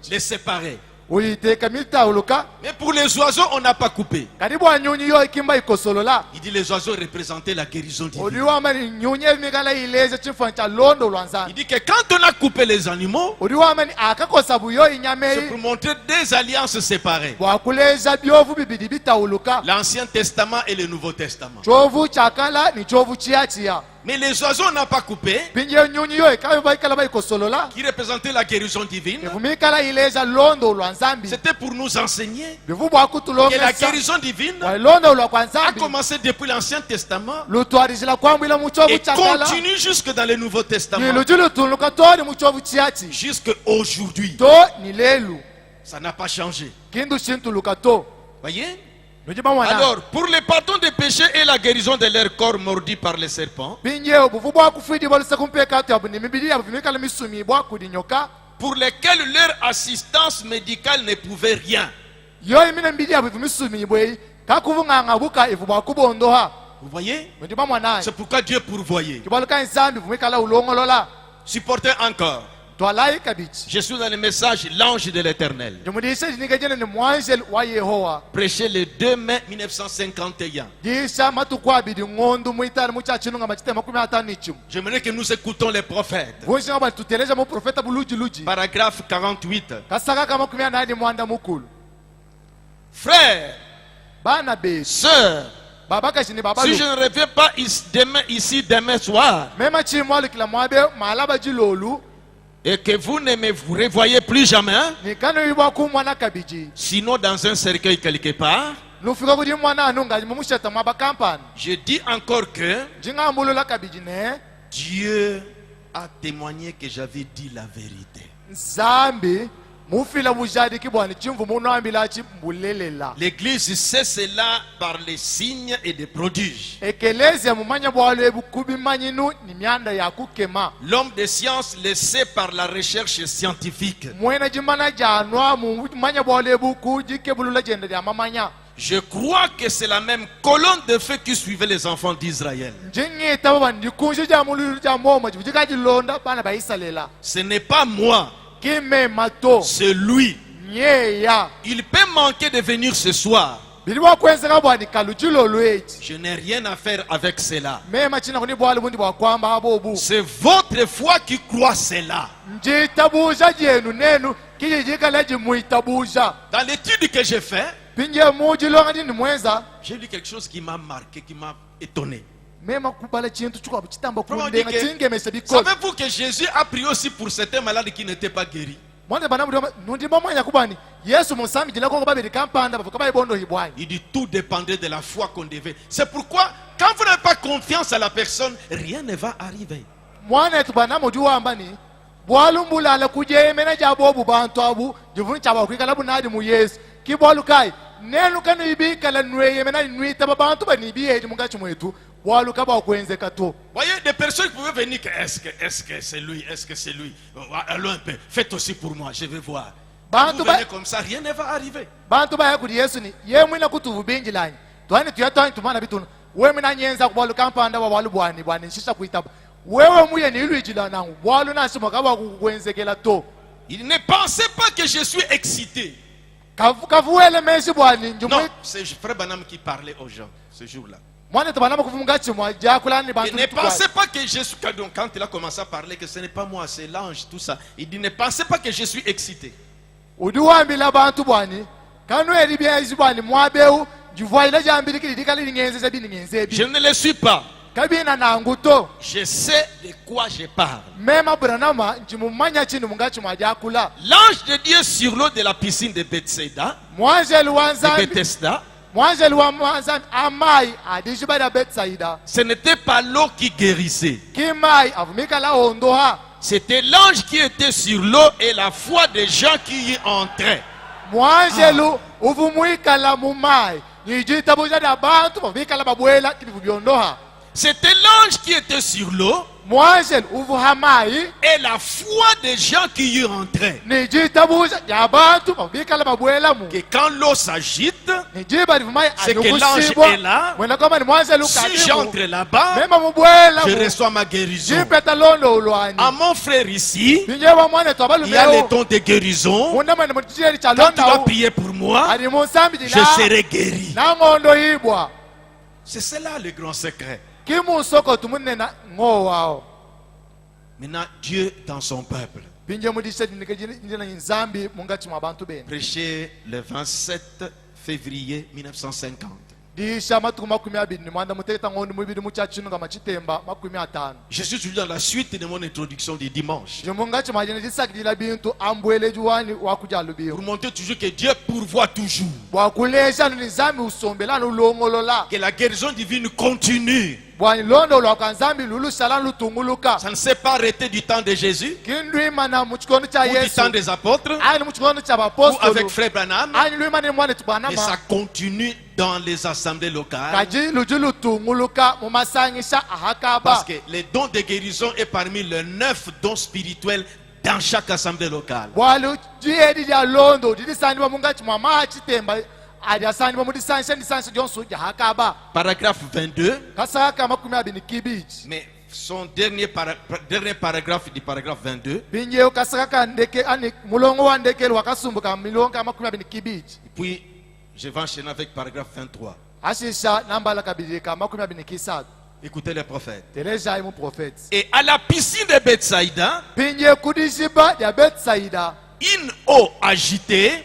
Les séparer. Mais pour les oiseaux, on n'a pas coupé. Il dit les oiseaux représentaient la guérison divine. Il dit que quand on a coupé les animaux, c'est pour montrer des alliances séparées. L'Ancien Testament et le Nouveau Testament. Mais les oiseaux n'ont pas coupé, qui représentait la guérison divine. C'était pour nous enseigner que la guérison divine a commencé depuis l'Ancien Testament et continue jusque dans le Nouveau Testament. Jusqu'à aujourd'hui. Ça n'a pas changé. Voyez? Alors, pour le pardon des péchés et la guérison de leur corps mordu par les serpents, pour lesquels leur assistance médicale ne pouvait rien. Vous voyez? C'est pourquoi Dieu pourvoyait. Supportez encore. Je suis dans le message l'ange de l'Éternel. Prêché le 2 mai 1951. J'aimerais que nous écoutons les prophètes. Paragraphe 48. Frères, sœurs, si je ne reviens pas ici demain soir, et que vous ne me revoyez plus jamais, sinon dans un cercueil quelque part, je dis encore que Dieu a témoigné que j'avais dit la vérité. L'église sait cela par les signes et des prodiges. L'homme de science le sait par la recherche scientifique. Je crois que c'est la même colonne de feu qui suivait les enfants d'Israël. Ce n'est pas moi, c'est lui. Il peut manquer de venir ce soir. Je n'ai rien à faire avec cela. C'est votre foi qui croit cela. Dans l'étude que j'ai faite, j'ai lu quelque chose qui m'a marqué, qui m'a étonné. Savez-vous que Jésus a prié aussi pour certains malades qui n'étaient pas guéris? Il dit tout dépendait de la foi qu'on devait. C'est pourquoi quand vous n'avez pas confiance à la personne, rien ne va arriver. Voyez, des personnes qui pouvaient venir, est-ce que c'est lui, est-ce que c'est lui? Allons un peu, faites aussi pour moi, je vais voir. Vous venez comme ça, rien ne va arriver. Il ne pensait pas que je suis excité. Non, c'est Frère Branham qui parlait aux gens ce jour-là. Il ne pensait pas que je suis... Donc, quand il a commencé à parler que ce n'est pas moi, c'est l'ange, tout ça. Il dit, ne pensez pas que je suis excité. Je ne le suis pas. Je sais de quoi je parle. L'ange de Dieu sur l'eau de la piscine de Bethesda, ce n'était pas l'eau qui guérissait. C'était l'ange qui était sur l'eau et la foi des gens qui y entraient. C'était l'ange qui était sur l'eau et la foi des gens qui y entraient. Que quand l'eau s'agite, c'est que l'ange est là. Si j'entre là-bas, je reçois ma guérison. À mon frère ici, il y a le don de guérison. Quand tu vas prier pour moi, je serai guéri. C'est cela le grand secret. Maintenant, Dieu dans son peuple. Prêché le 27 février 1950. Je suis toujours dans la suite de mon introduction du dimanche. Pour montrer toujours que Dieu pourvoit toujours. Que la guérison divine continue. Ça ne s'est pas arrêté du temps de Jésus, ou du temps des apôtres, ou avec Frère Branham, mais ça continue dans les assemblées locales. Parce que les dons de guérison est parmi les 9 dons spirituels dans chaque assemblée locale. Paragraphe 22. Mais son dernier paragraphe du paragraphe 22. Puis je vais enchaîner avec paragraphe 23. Écoutez les prophètes. Et à la piscine de Bethsaïda, une eau agitée,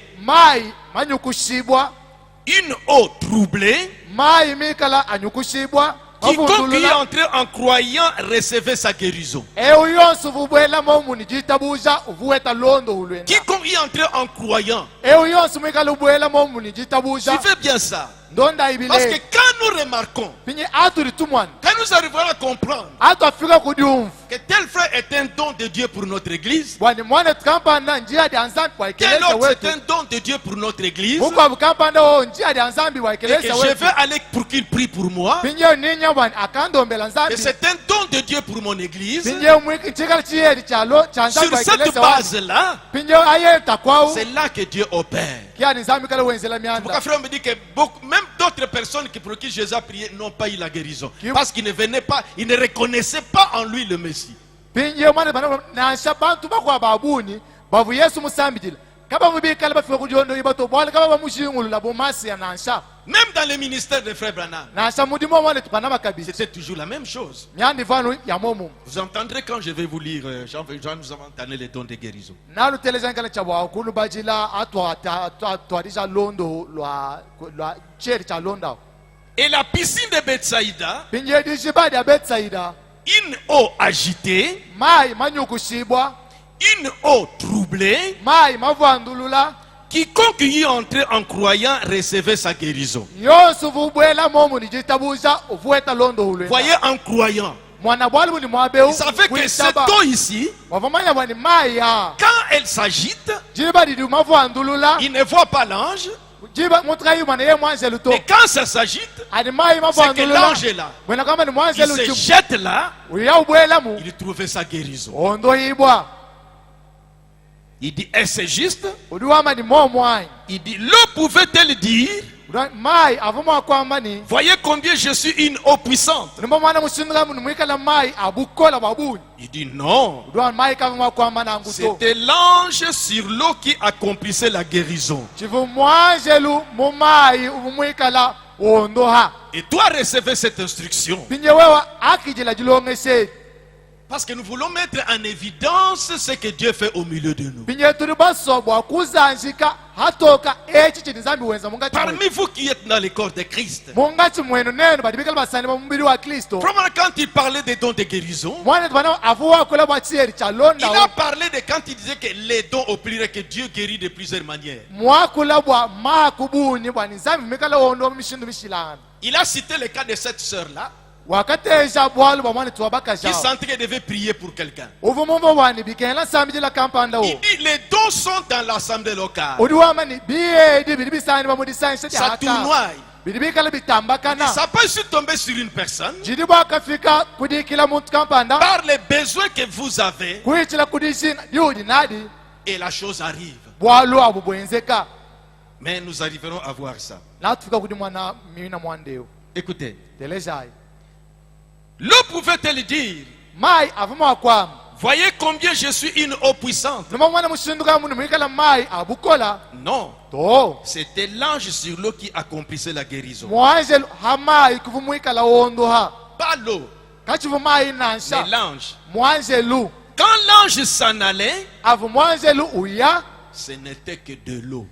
une eau troublée, quiconque y entrait en croyant recevait sa guérison. Quiconque y entrait en croyant. Suivez bien ça. Parce que quand nous remarquons, quand nous arrivons à comprendre que tel frère est un don de Dieu pour notre église, dès lors c'est un don de Dieu pour notre église, et que je vais aller pour qu'il prie pour moi, et c'est un don de Dieu pour mon église, sur cette base-là, c'est là que Dieu opère. Pourquoi frère me dit que même d'autres personnes pour qui Jésus a prié n'ont pas eu la guérison, parce qu'ils ne venaient pas, ils ne reconnaissaient pas en lui le Messie. Même dans le ministère de frère Branham, c'était toujours la même chose. Vous entendrez quand je vais vous lire, Jean nous avons entendu les dons de guérison. Et la piscine de Bethsaïda, une eau agitée, une eau troublée, quiconque y entrait en croyant recevait sa guérison. Voyez, en croyant. Vous savez que cette eau ici, quand elle s'agite, il ne voit pas l'ange. Mais quand ça s'agite, c'est que l'ange est là. Il se jette là, il trouvait sa guérison. Il dit, est-ce juste? Il dit, l'eau pouvait-elle dire, voyez combien je suis une eau puissante? Il dit non. C'était l'ange sur l'eau qui accomplissait la guérison. Et toi recevez cette instruction. Parce que nous voulons mettre en évidence ce que Dieu fait au milieu de nous. Parmi vous qui êtes dans le corps de Christ, quand il parlait des dons de guérison, il a parlé de quand il disait que les dons au pluriel, que Dieu guérit de plusieurs manières. Il a cité le cas de cette sœur-là, qui sentait qu'elle devait prier pour quelqu'un. Il dit, les dons sont dans l'assemblée locale. Ça tournoie. Ça n'a pas su tomber sur une personne. Par les besoins que vous avez, et la chose arrive. Mais nous arriverons à voir ça. Écoutez. L'eau pouvait-elle dire, voyez combien je suis une eau puissante? Non. C'était l'ange sur l'eau qui accomplissait la guérison. Pas l'eau, mais l'ange. Quand l'ange s'en allait, ce n'était que de l'eau.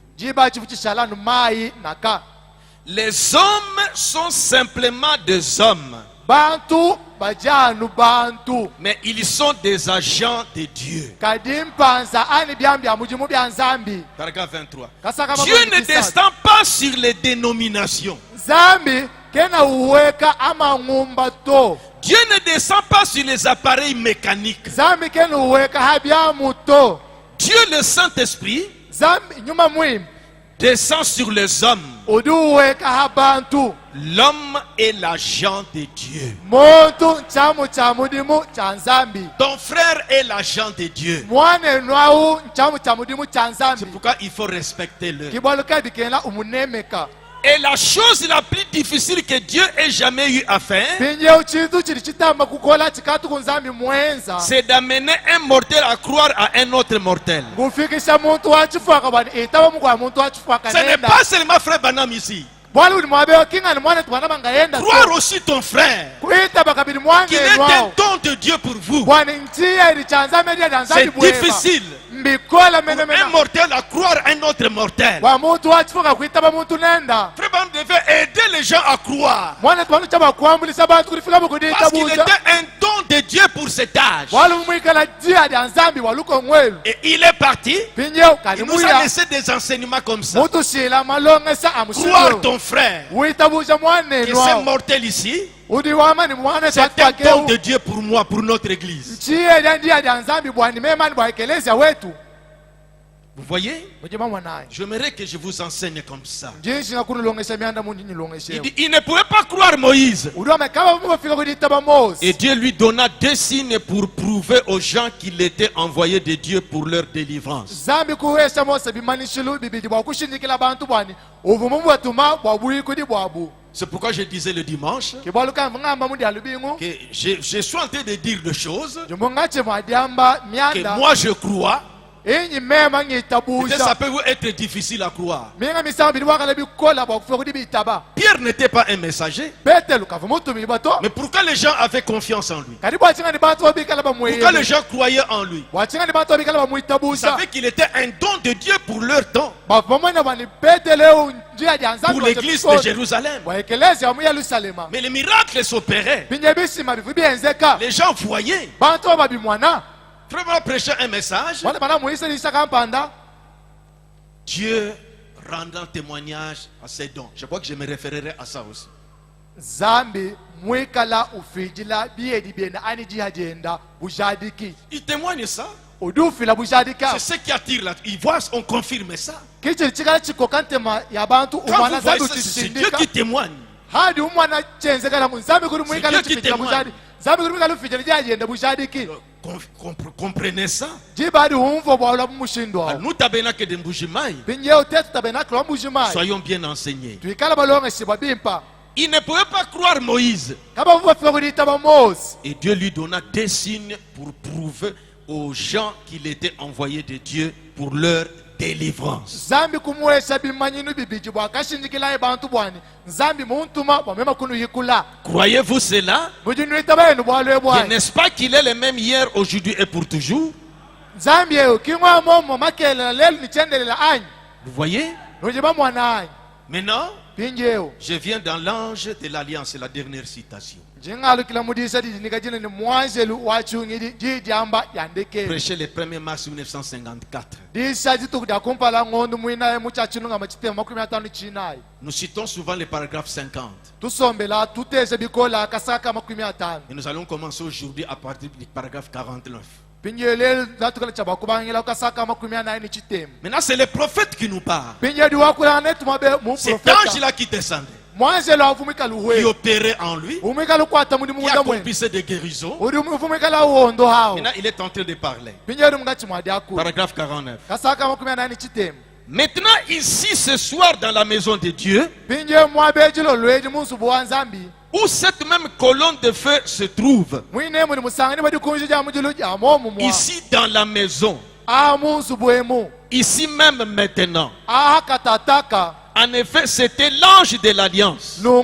Les hommes sont simplement des hommes. Mais ils sont des agents de Dieu. Paragraphe 23. Dieu ne descend pas sur les dénominations. Dieu ne descend pas sur les appareils mécaniques. Dieu, le Saint-Esprit, descend sur les hommes. L'homme est l'agent de Dieu. Ton frère est l'agent de Dieu. C'est pourquoi il faut respecter le. Et la chose la plus difficile que Dieu ait jamais eu à faire, c'est d'amener un mortel à croire à un autre mortel. Ce n'est pas seulement frère Branham ici. Croire aussi ton frère qu'il est un don de Dieu pour vous. C'est difficile. Un mortel à croire à un autre mortel. Frère Branham devait aider les gens à croire, parce qu'il était un don de Dieu pour cet âge. Et il est parti. Il nous a laissé des enseignements comme ça. Croire ton frère que ce mortel ici C'est un don de Dieu pour moi, pour notre église. Vous voyez? J'aimerais que je vous enseigne comme ça. Il dit, il ne pouvait pas croire Moïse. Et Dieu lui donna 2 signes pour prouver aux gens qu'il était envoyé de Dieu pour leur délivrance. C'est pourquoi je disais le dimanche que je suis en train de dire des choses que moi je crois. Ça peut être difficile à croire. Pierre n'était pas un messager. Mais pourquoi les gens avaient confiance en lui? Pourquoi les gens croyaient en lui? Ils savaient qu'il était un don de Dieu pour leur temps. Pour l'église de Jérusalem. Mais les miracles s'opéraient. Les gens voyaient. Vraiment prêcher un message. Dieu rendant témoignage à ses dons. Je crois que je me référerai à ça aussi. Il témoigne ça. C'est ce qui attire là. Ils voient, on confirme ça. Quand vous voyez ça, c'est Dieu qui témoigne. C'est Dieu qui témoigne. Comprenez ça. Nous tabernacle de Mbujimaï, soyons bien enseignés. Il ne pouvait pas croire Moïse. Et Dieu lui donna 2 signes pour prouver aux gens qu'il était envoyé de Dieu pour leur délivrance. Croyez-vous cela? N'est-ce pas qu'il est le même hier, aujourd'hui et pour toujours? Vous voyez? Maintenant, je viens dans l'ange de l'alliance, la dernière citation. Prêché le 1er mars 1954. Nous citons souvent le paragraphe 50. Et nous allons commencer aujourd'hui à partir du paragraphe 49. Maintenant, c'est le prophète qui nous parle. Cet ange-là qui descendait, qui opérait en lui, qui accomplissait des guérisons. Maintenant, il est en train de parler. Paragraphe 49. Maintenant, ici, ce soir, dans la maison de Dieu, où cette même colonne de feu se trouve, ici dans la maison, ici même maintenant, en effet, c'était l'ange de l'alliance, le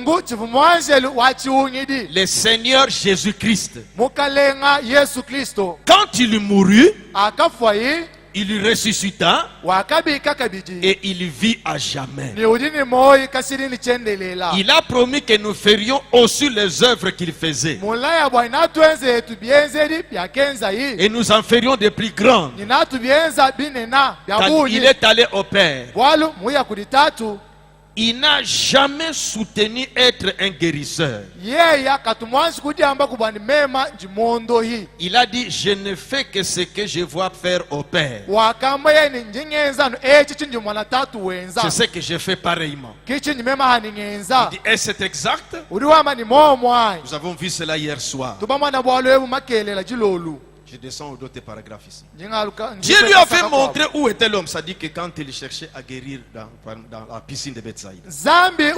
Seigneur Jésus-Christ. Quand il mourut, il ressuscita et il vit à jamais. Il a promis que nous ferions aussi les œuvres qu'il faisait. Et nous en ferions de plus grandes. Quand il est allé au Père, il n'a jamais soutenu être un guérisseur. Il a dit, je ne fais que ce que je vois faire au Père. C'est ce que je fais pareillement. Il dit, est-ce c'est exact? Nous avons vu cela hier soir. Je descends aux d'autres paragraphes ici. Dieu lui a fait montrer où était l'homme. Ça dit que quand il cherchait à guérir dans la piscine de Bethsaïda. Mais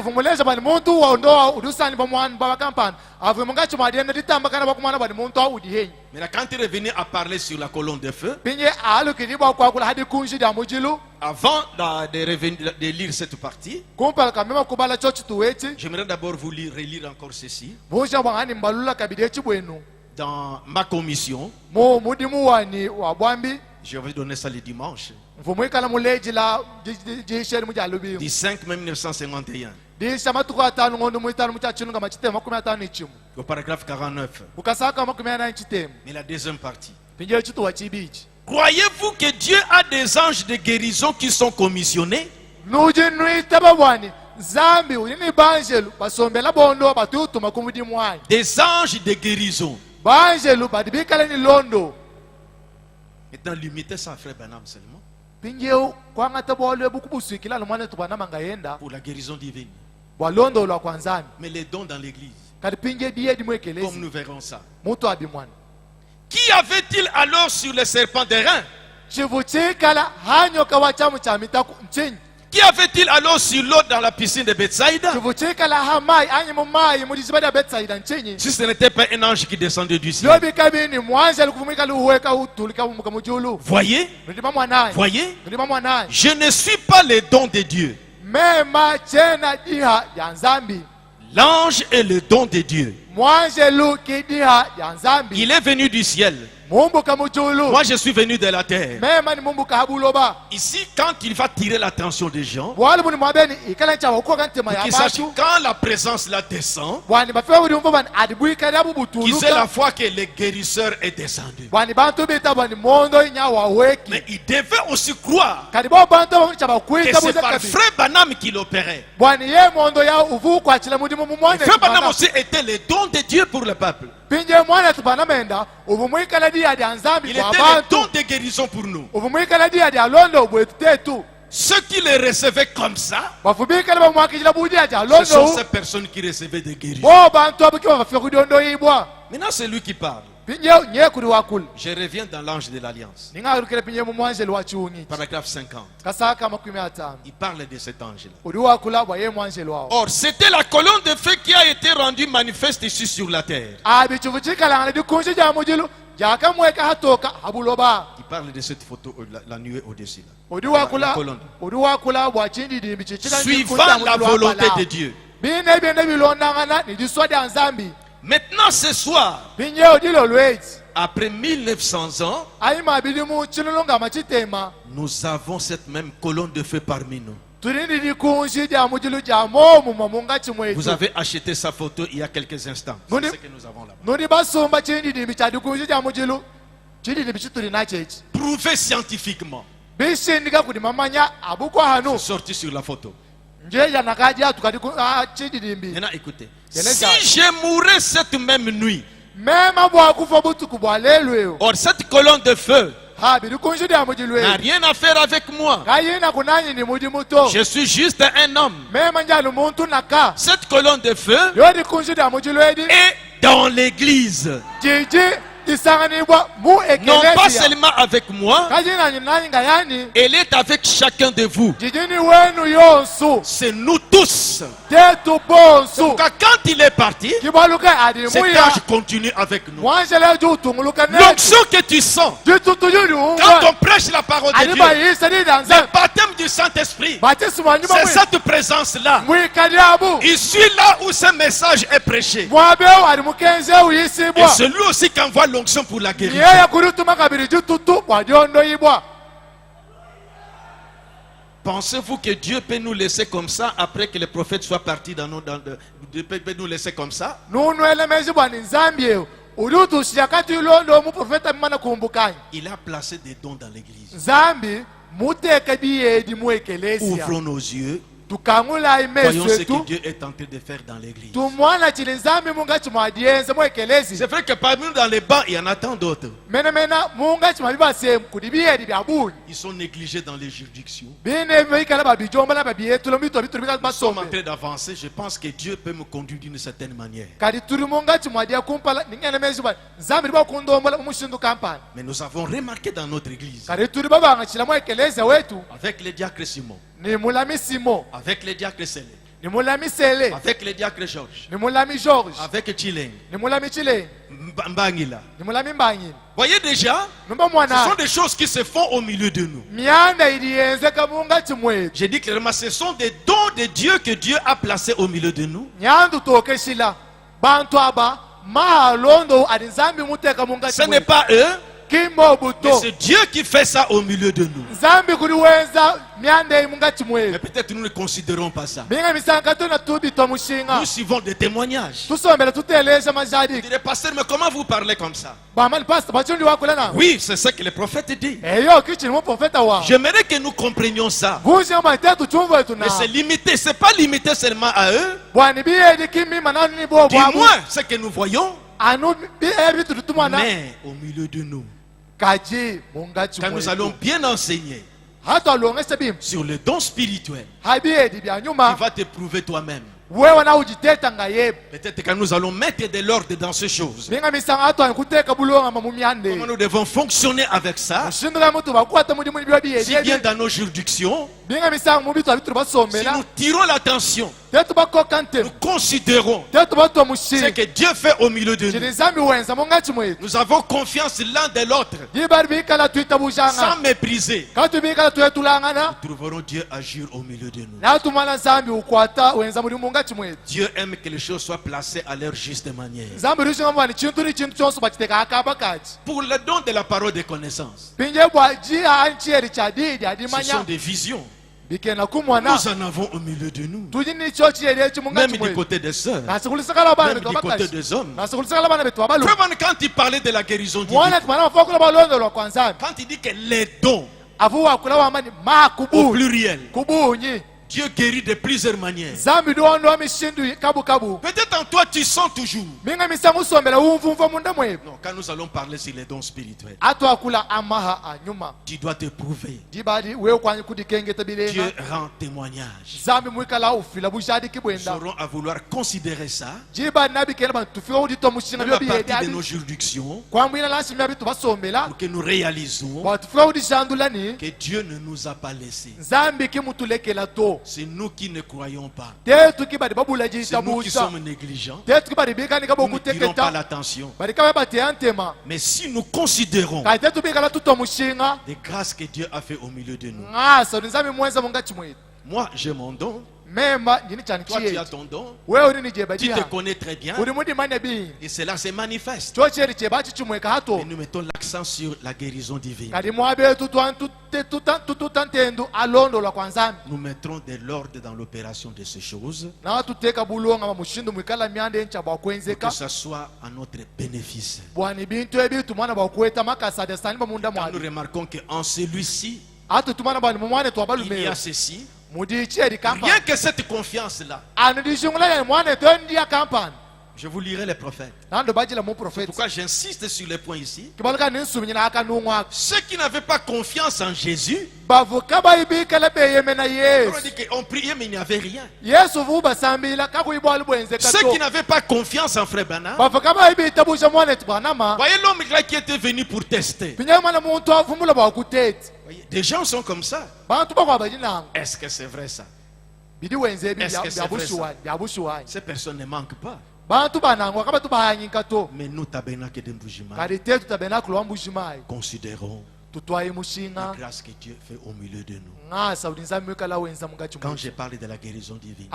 quand il est venu à parler sur la colonne de feu, avant de lire cette partie, j'aimerais d'abord vous relire encore ceci. Dans ma commission, je vais donner ça le dimanche, du 5 mai 1951, au paragraphe 49, mais la deuxième partie. Croyez-vous que Dieu a des anges de guérison qui sont commissionnés? Des anges de guérison. Maintenant, limiter ça à Frère Branham seulement. Pour la guérison divine. Mais les dons dans l'église. Comme nous verrons ça. Qui avait-il alors sur le serpent d'airain? Qui avait-il alors sur l'eau dans la piscine de Bethsaïda? Si ce n'était pas un ange qui descendait du ciel. Voyez? Voyez? Je ne suis pas les dons de Dieu. L'ange est le don de Dieu. Il est venu du ciel. Moi je suis venu de la terre. Ici, quand il va tirer l'attention des gens, qu'ils sachent quand la présence là descend, qu'ils aient la foi que le guérisseur est descendu. Mais il devait aussi croire que c'est par Frère Branham qu'il opérait. Frère Branham aussi était le don de Dieu pour le peuple. Il était le don de guérison pour nous. Ceux qui les recevaient comme ça, ce sont ces personnes qui recevaient des guérisons. Maintenant c'est lui qui parle. Je reviens dans l'ange de l'alliance. Paragraphe 50. Il parle de cet ange-là. Or, c'était la colonne de feu qui a été rendue manifeste ici sur la terre. Il parle de cette photo, la nuée au-dessus. La colonne. Suivant la volonté de Dieu. Maintenant ce soir, après 1900 ans, nous avons cette même colonne de feu parmi nous. Vous avez acheté sa photo il y a quelques instants. C'est ce que nous avons là. Prouvé scientifiquement. C'est sorti sur la photo. Maintenant écoutez. Si je mourais cette même nuit, or cette colonne de feu n'a rien à faire avec moi. Je suis juste un homme. Cette colonne de feu est dans l'église. Non pas seulement avec moi, elle est avec chacun de vous. C'est nous tous. Donc quand il est parti, cet ange continue avec nous. L'onction que tu sens quand on prêche la parole de Dieu, le baptême du Saint-Esprit, c'est cette présence-là. Il suit là où ce message est prêché. Et c'est lui aussi qui envoie l'onction pour la guérison. Pensez-vous que Dieu peut nous laisser comme ça après que les prophètes soient partis Dieu peut nous laisser comme ça? Il a placé des dons dans l'église. Ouvrons nos yeux. Voyons ce que Dieu est en train de faire dans l'église. C'est vrai que parmi nous dans les bancs, il y en a tant d'autres. Ils sont négligés dans les juridictions. Nous sommes en train d'avancer. Je pense que Dieu peut me conduire d'une certaine manière. Mais nous avons remarqué dans notre église, avec les diacres Simon, avec les diacres Célé, avec les diacres Georges, avec Chileng, Mbangila. Voyez déjà, ce sont des choses qui se font au milieu de nous. J'ai dit clairement, ce sont des dons de Dieu que Dieu a placés au milieu de nous. Ce n'est pas eux, Mais c'est Dieu qui fait ça au milieu de nous. Mais peut-être nous ne considérons pas ça. Nous suivons des témoignages. Vous direz, pasteur, mais comment vous parlez comme ça? Oui, c'est ça que le prophète dit. J'aimerais que nous comprenions ça. Mais c'est limité, c'est pas limité seulement à eux. Dis-moi ce que nous voyons. Mais au milieu de nous, quand nous allons bien enseigner sur le don spirituel, tu vas te prouver toi-même. Peut-être que nous allons mettre de l'ordre dans ces choses. Comment nous devons fonctionner avec ça? Si bien dans nos juridictions, si nous tirons l'attention, nous considérons ce que Dieu fait au milieu de nous. Nous avons confiance l'un de l'autre, sans mépriser. Nous trouverons Dieu agir au milieu de nous. Dieu aime que les choses soient placées à leur juste manière. Pour le don de la parole de connaissance, ce sont des visions. Nous en avons au milieu de nous. Même du côté des sœurs, même du côté des hommes. Quand il parlait de la guérison divine, quand il dit que les dons au pluriel, Dieu guérit de plusieurs manières. Peut-être en toi tu sens toujours. Non, quand nous allons parler sur les dons spirituels, tu dois te prouver. Dieu rend témoignage. Nous aurons à vouloir considérer ça. Même à partir de nos juridictions, pour que nous réalisons que Dieu ne nous a pas laissés. C'est nous qui ne croyons pas. C'est nous qui sommes négligents. Nous ne tirons pas l'attention. Mais si nous considérons les grâces que Dieu a fait au milieu de nous. Moi, j'ai mon don. Toi, tu as ton don. Tu te connais très bien. Et cela se manifeste. Et nous mettons l'accent sur la guérison divine. Nous mettrons de l'ordre dans l'opération de ces choses, pour que ce soit à notre bénéfice. Quand nous remarquons qu'en celui-ci, il y a ceci, rien que cette confiance-là. Je vous lirai les prophètes. Pourquoi j'insiste sur les points ici? Ceux qui n'avaient pas confiance en Jésus, on dit qu'on priait mais il n'y avait rien. Ceux qui n'avaient pas confiance en Frère Branham, voyez l'homme là qui était venu pour tester. Des gens sont comme ça. Est-ce que c'est vrai ça? Est-ce que c'est vrai ça? Ces personnes ne manquent pas. Mais nous, Tabernacle de Mbujimayi, considérons la grâce que Dieu fait au milieu de nous. Quand je parle de la guérison divine,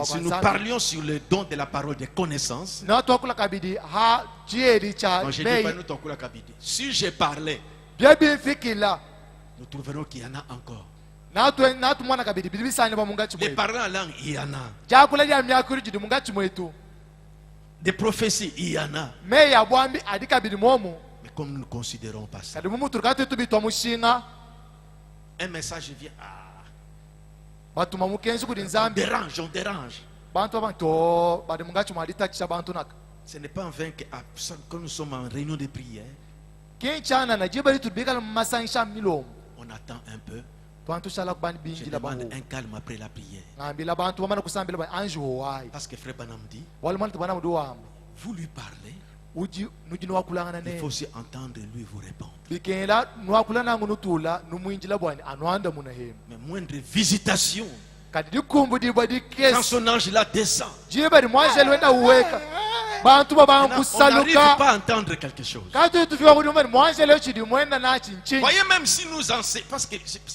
si nous parlions sur le don de la parole de connaissance, si je parlais, nous trouverons qu'il y en a encore. Les parents en langue, il y en a. Des prophéties, il y en a. Mais comme nous ne considérons pas ça, un message vient. On dérange, on dérange. Ce n'est pas en vain que quand nous sommes en réunion de prière, on attend un peu. Je demande un calme après la prière. Parce que Frère Branham dit, vous lui parlez, il faut aussi entendre lui vous répondre. Mais moindre visitation, quand son ange là descend, on n'arrive pas à entendre quelque chose. Voyez, même si nous enseignons, parce que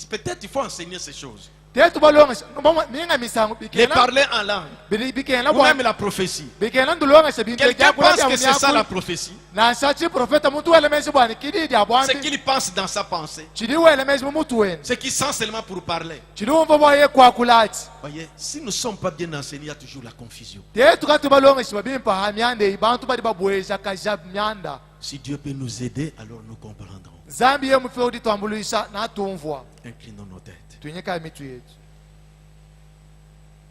peut-être il faut enseigner ces choses. de parler en langue, ou même la prophétie. Quelqu'un pense que c'est ça la prophétie. C'est qu'il pense dans sa pensée. C'est qu'il sent seulement pour parler. Voyez, si nous ne sommes pas bien enseignés, il y a toujours la confusion. Si Dieu peut nous aider, alors nous comprendrons. Inclinons nos têtes.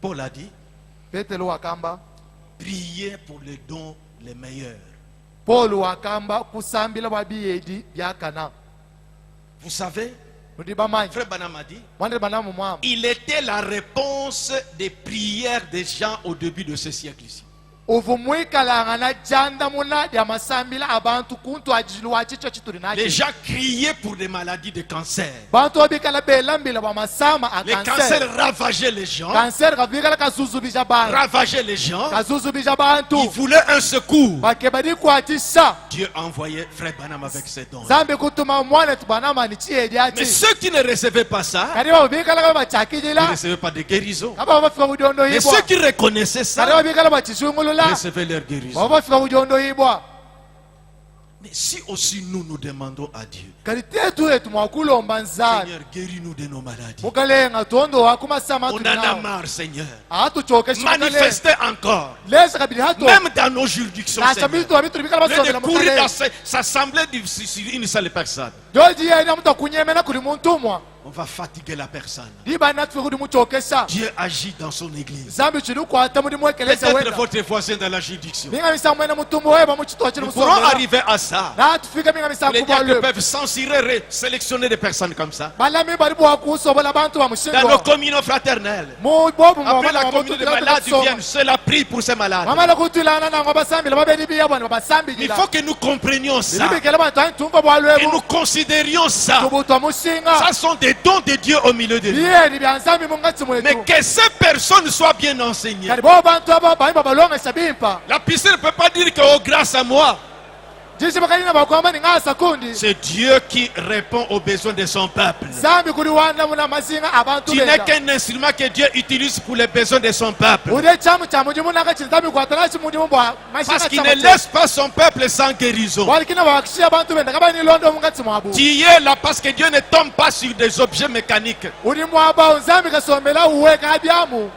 Paul a dit, priez pour les dons les meilleurs. Vous savez, Frère Branham a dit, il était la réponse des prières des gens au début de ce siècle-ci. Les gens criaient pour des maladies de cancer. Les cancers ravageaient les gens. Ravageaient les gens. Ils voulaient un secours. Dieu a envoyé Frère Branham avec ses dons. Mais ceux qui ne recevaient pas ça, ne recevaient pas de guérison. Mais ceux qui reconnaissaient ça, recevaient leur guérison. Mais si aussi nous demandons à Dieu, Seigneur, guéris-nous de nos maladies. On en a marre, Seigneur. Manifestez encore. Même dans nos juridictions, Seigneur. De courir dans s'assembler sur une seule personne. On va fatiguer la personne. Dieu agit dans son église. Peut-être votre voisin dans la juridiction. Nous pourrons arriver à ça. Les diacres peuvent censurer, sélectionner des personnes comme ça. Dans nos communautés fraternelles. Après la communauté de malades viennent, cela prie pour ces malades. Il faut que nous comprenions ça. Et nous considérions ça. Ça sont des dons de Dieu au milieu de nous. Mais que ces personnes soient bien enseignées. La piscine ne peut pas dire que oh, grâce à moi. C'est Dieu qui répond aux besoins de son peuple. Tu n'es qu'un instrument que Dieu utilise pour les besoins de son peuple. Parce qu'il ne laisse pas son peuple sans guérison. Tu es là parce que Dieu ne tombe pas sur des objets mécaniques.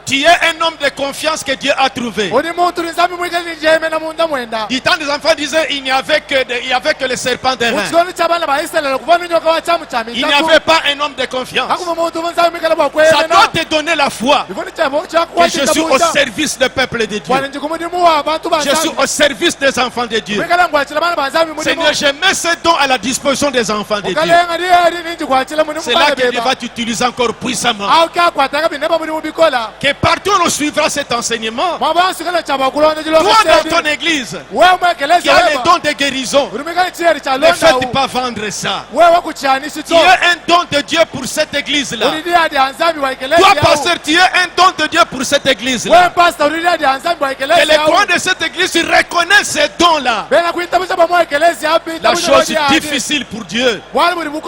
Tu es un homme de confiance que Dieu a trouvé. Du temps des enfants disaient il n'y avait que les serpents des reins. Il n'y avait pas un homme de confiance. Ça doit te donner la foi que je suis au service du peuple de Dieu. Je suis au service des enfants de Dieu. Seigneur, je mets ces dons à la disposition des enfants de Dieu. C'est là que Dieu va t'utiliser encore puissamment. Que partout on suivra cet enseignement. Toi dans ton église qui a les dons de guérison, ne faites pas vendre ça. Tu es un don de Dieu pour cette église-là. Toi, pasteur, tu es un don de Dieu pour cette église-là. Et les croyants de cette église reconnaissent ces dons-là. La chose difficile pour Dieu, pour l'homme,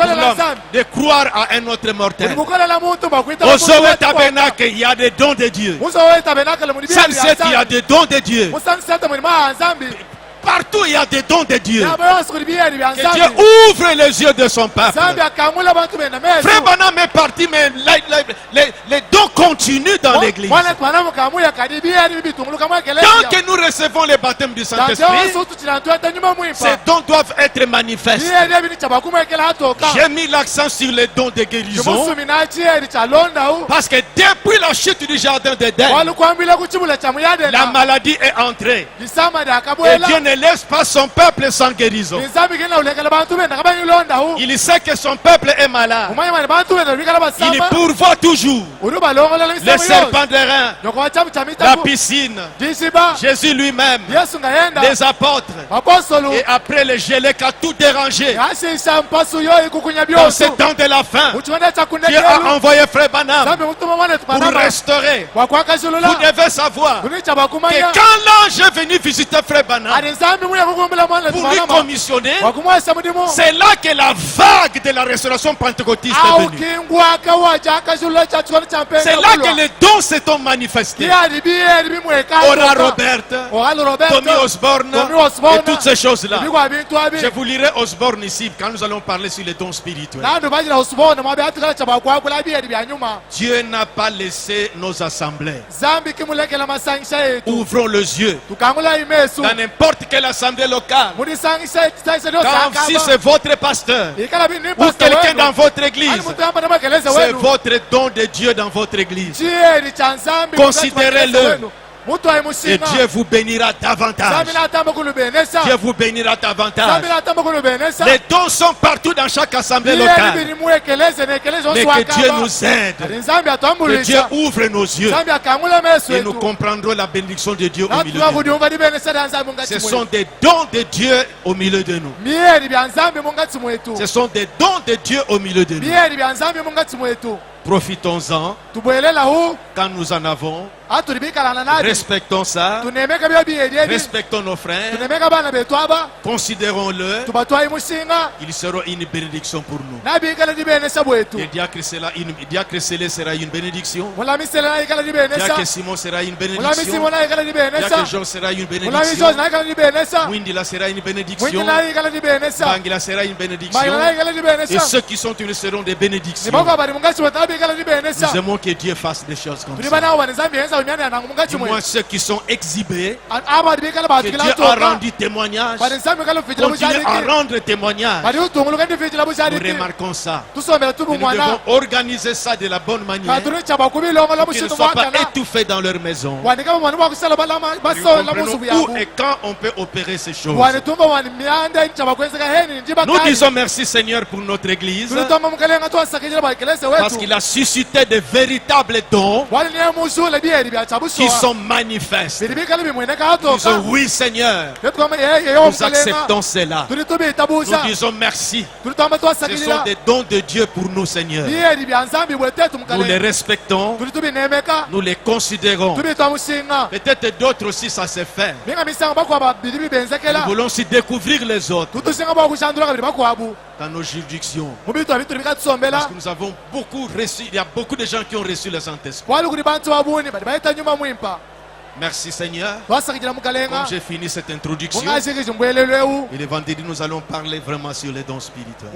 de croire à un autre mortel. Au Zoé Tabernacle, il y a des dons de Dieu. Sunset, il y a des dons de Dieu. Partout il y a des dons de Dieu. Que Dieu ouvre les yeux de son peuple. Frère Branham est parti, mais les dons continuent dans l'église. Tant que nous recevons le baptême du Saint-Esprit, ces dons doivent être manifestes. J'ai mis l'accent sur les dons de guérison. Parce que depuis la chute du jardin d'Éden, la maladie est entrée. Et Dieu ne laisse pas son peuple sans guérison. Il sait que son peuple est malade. Il pourvoit toujours. Les serpents des reins, la piscine, Jésus lui-même, les apôtres. Et après le gelé qui a tout dérangé. Dans ce temps de la fin, Dieu a envoyé Frère Branham pour restaurer. Vous devez savoir que quand l'ange est venu visiter Frère Branham, pour lui commissionner. C'est là que la vague de la restauration pentecôtiste est venue. C'est là que les dons se sont manifestés. Ora Robert, Tommy Osborne et toutes ces choses-là. Je vous lirai Osborne ici quand nous allons parler sur les dons spirituels. Dieu n'a pas laissé nos assemblées. Ouvrons les yeux. Dans n'importe quelle assemblée locale. Quand si c'est votre pasteur ou quelqu'un dans votre église, c'est votre don de Dieu dans votre église. Considérez-le. Et Dieu vous bénira davantage. Dieu vous bénira davantage. Les dons sont partout dans chaque assemblée locale. Mais que Dieu nous aide. Que Dieu ouvre nos yeux. Et nous comprendrons la bénédiction de Dieu au milieu de nous. Ce sont des dons de Dieu au milieu de nous. Ce sont des dons de Dieu au milieu de nous. Profitons-en quand nous en avons. Respectons ça. Respectons nos frères. Considérons-le. Ils seront une bénédiction pour nous. Et Diacre Célé sera une bénédiction. Diacre Simon sera une bénédiction. Diacre Jean sera une bénédiction. Windila sera une bénédiction. Bangila sera une bénédiction. Et ceux qui sont unis seront des bénédictions. Nous aimons que Dieu fasse des choses comme ça. Du moins ceux qui sont exhibés, que Dieu a rendu témoignage, continue à rendre témoignage. Nous remarquons ça. Nous devons organiser ça de la bonne manière pour qu'ils ne soient pas étouffés dans leur maison. Où et quand on peut opérer ces choses. Nous disons merci Seigneur pour notre église parce qu'il a suscité de véritables dons qui sont manifestes. Nous disons oui Seigneur, nous acceptons cela. Nous disons merci. Ce sont des dons de Dieu pour nous Seigneur. Nous les respectons, nous les considérons. Peut-être d'autres aussi ça s'est fait. Nous voulons aussi découvrir les autres dans nos juridictions. Parce que nous avons beaucoup reçu, il y a beaucoup de gens qui ont reçu le Saint-Esprit. Merci Seigneur. Comme j'ai fini cette introduction, et le vendredi nous allons parler vraiment sur les dons spirituels.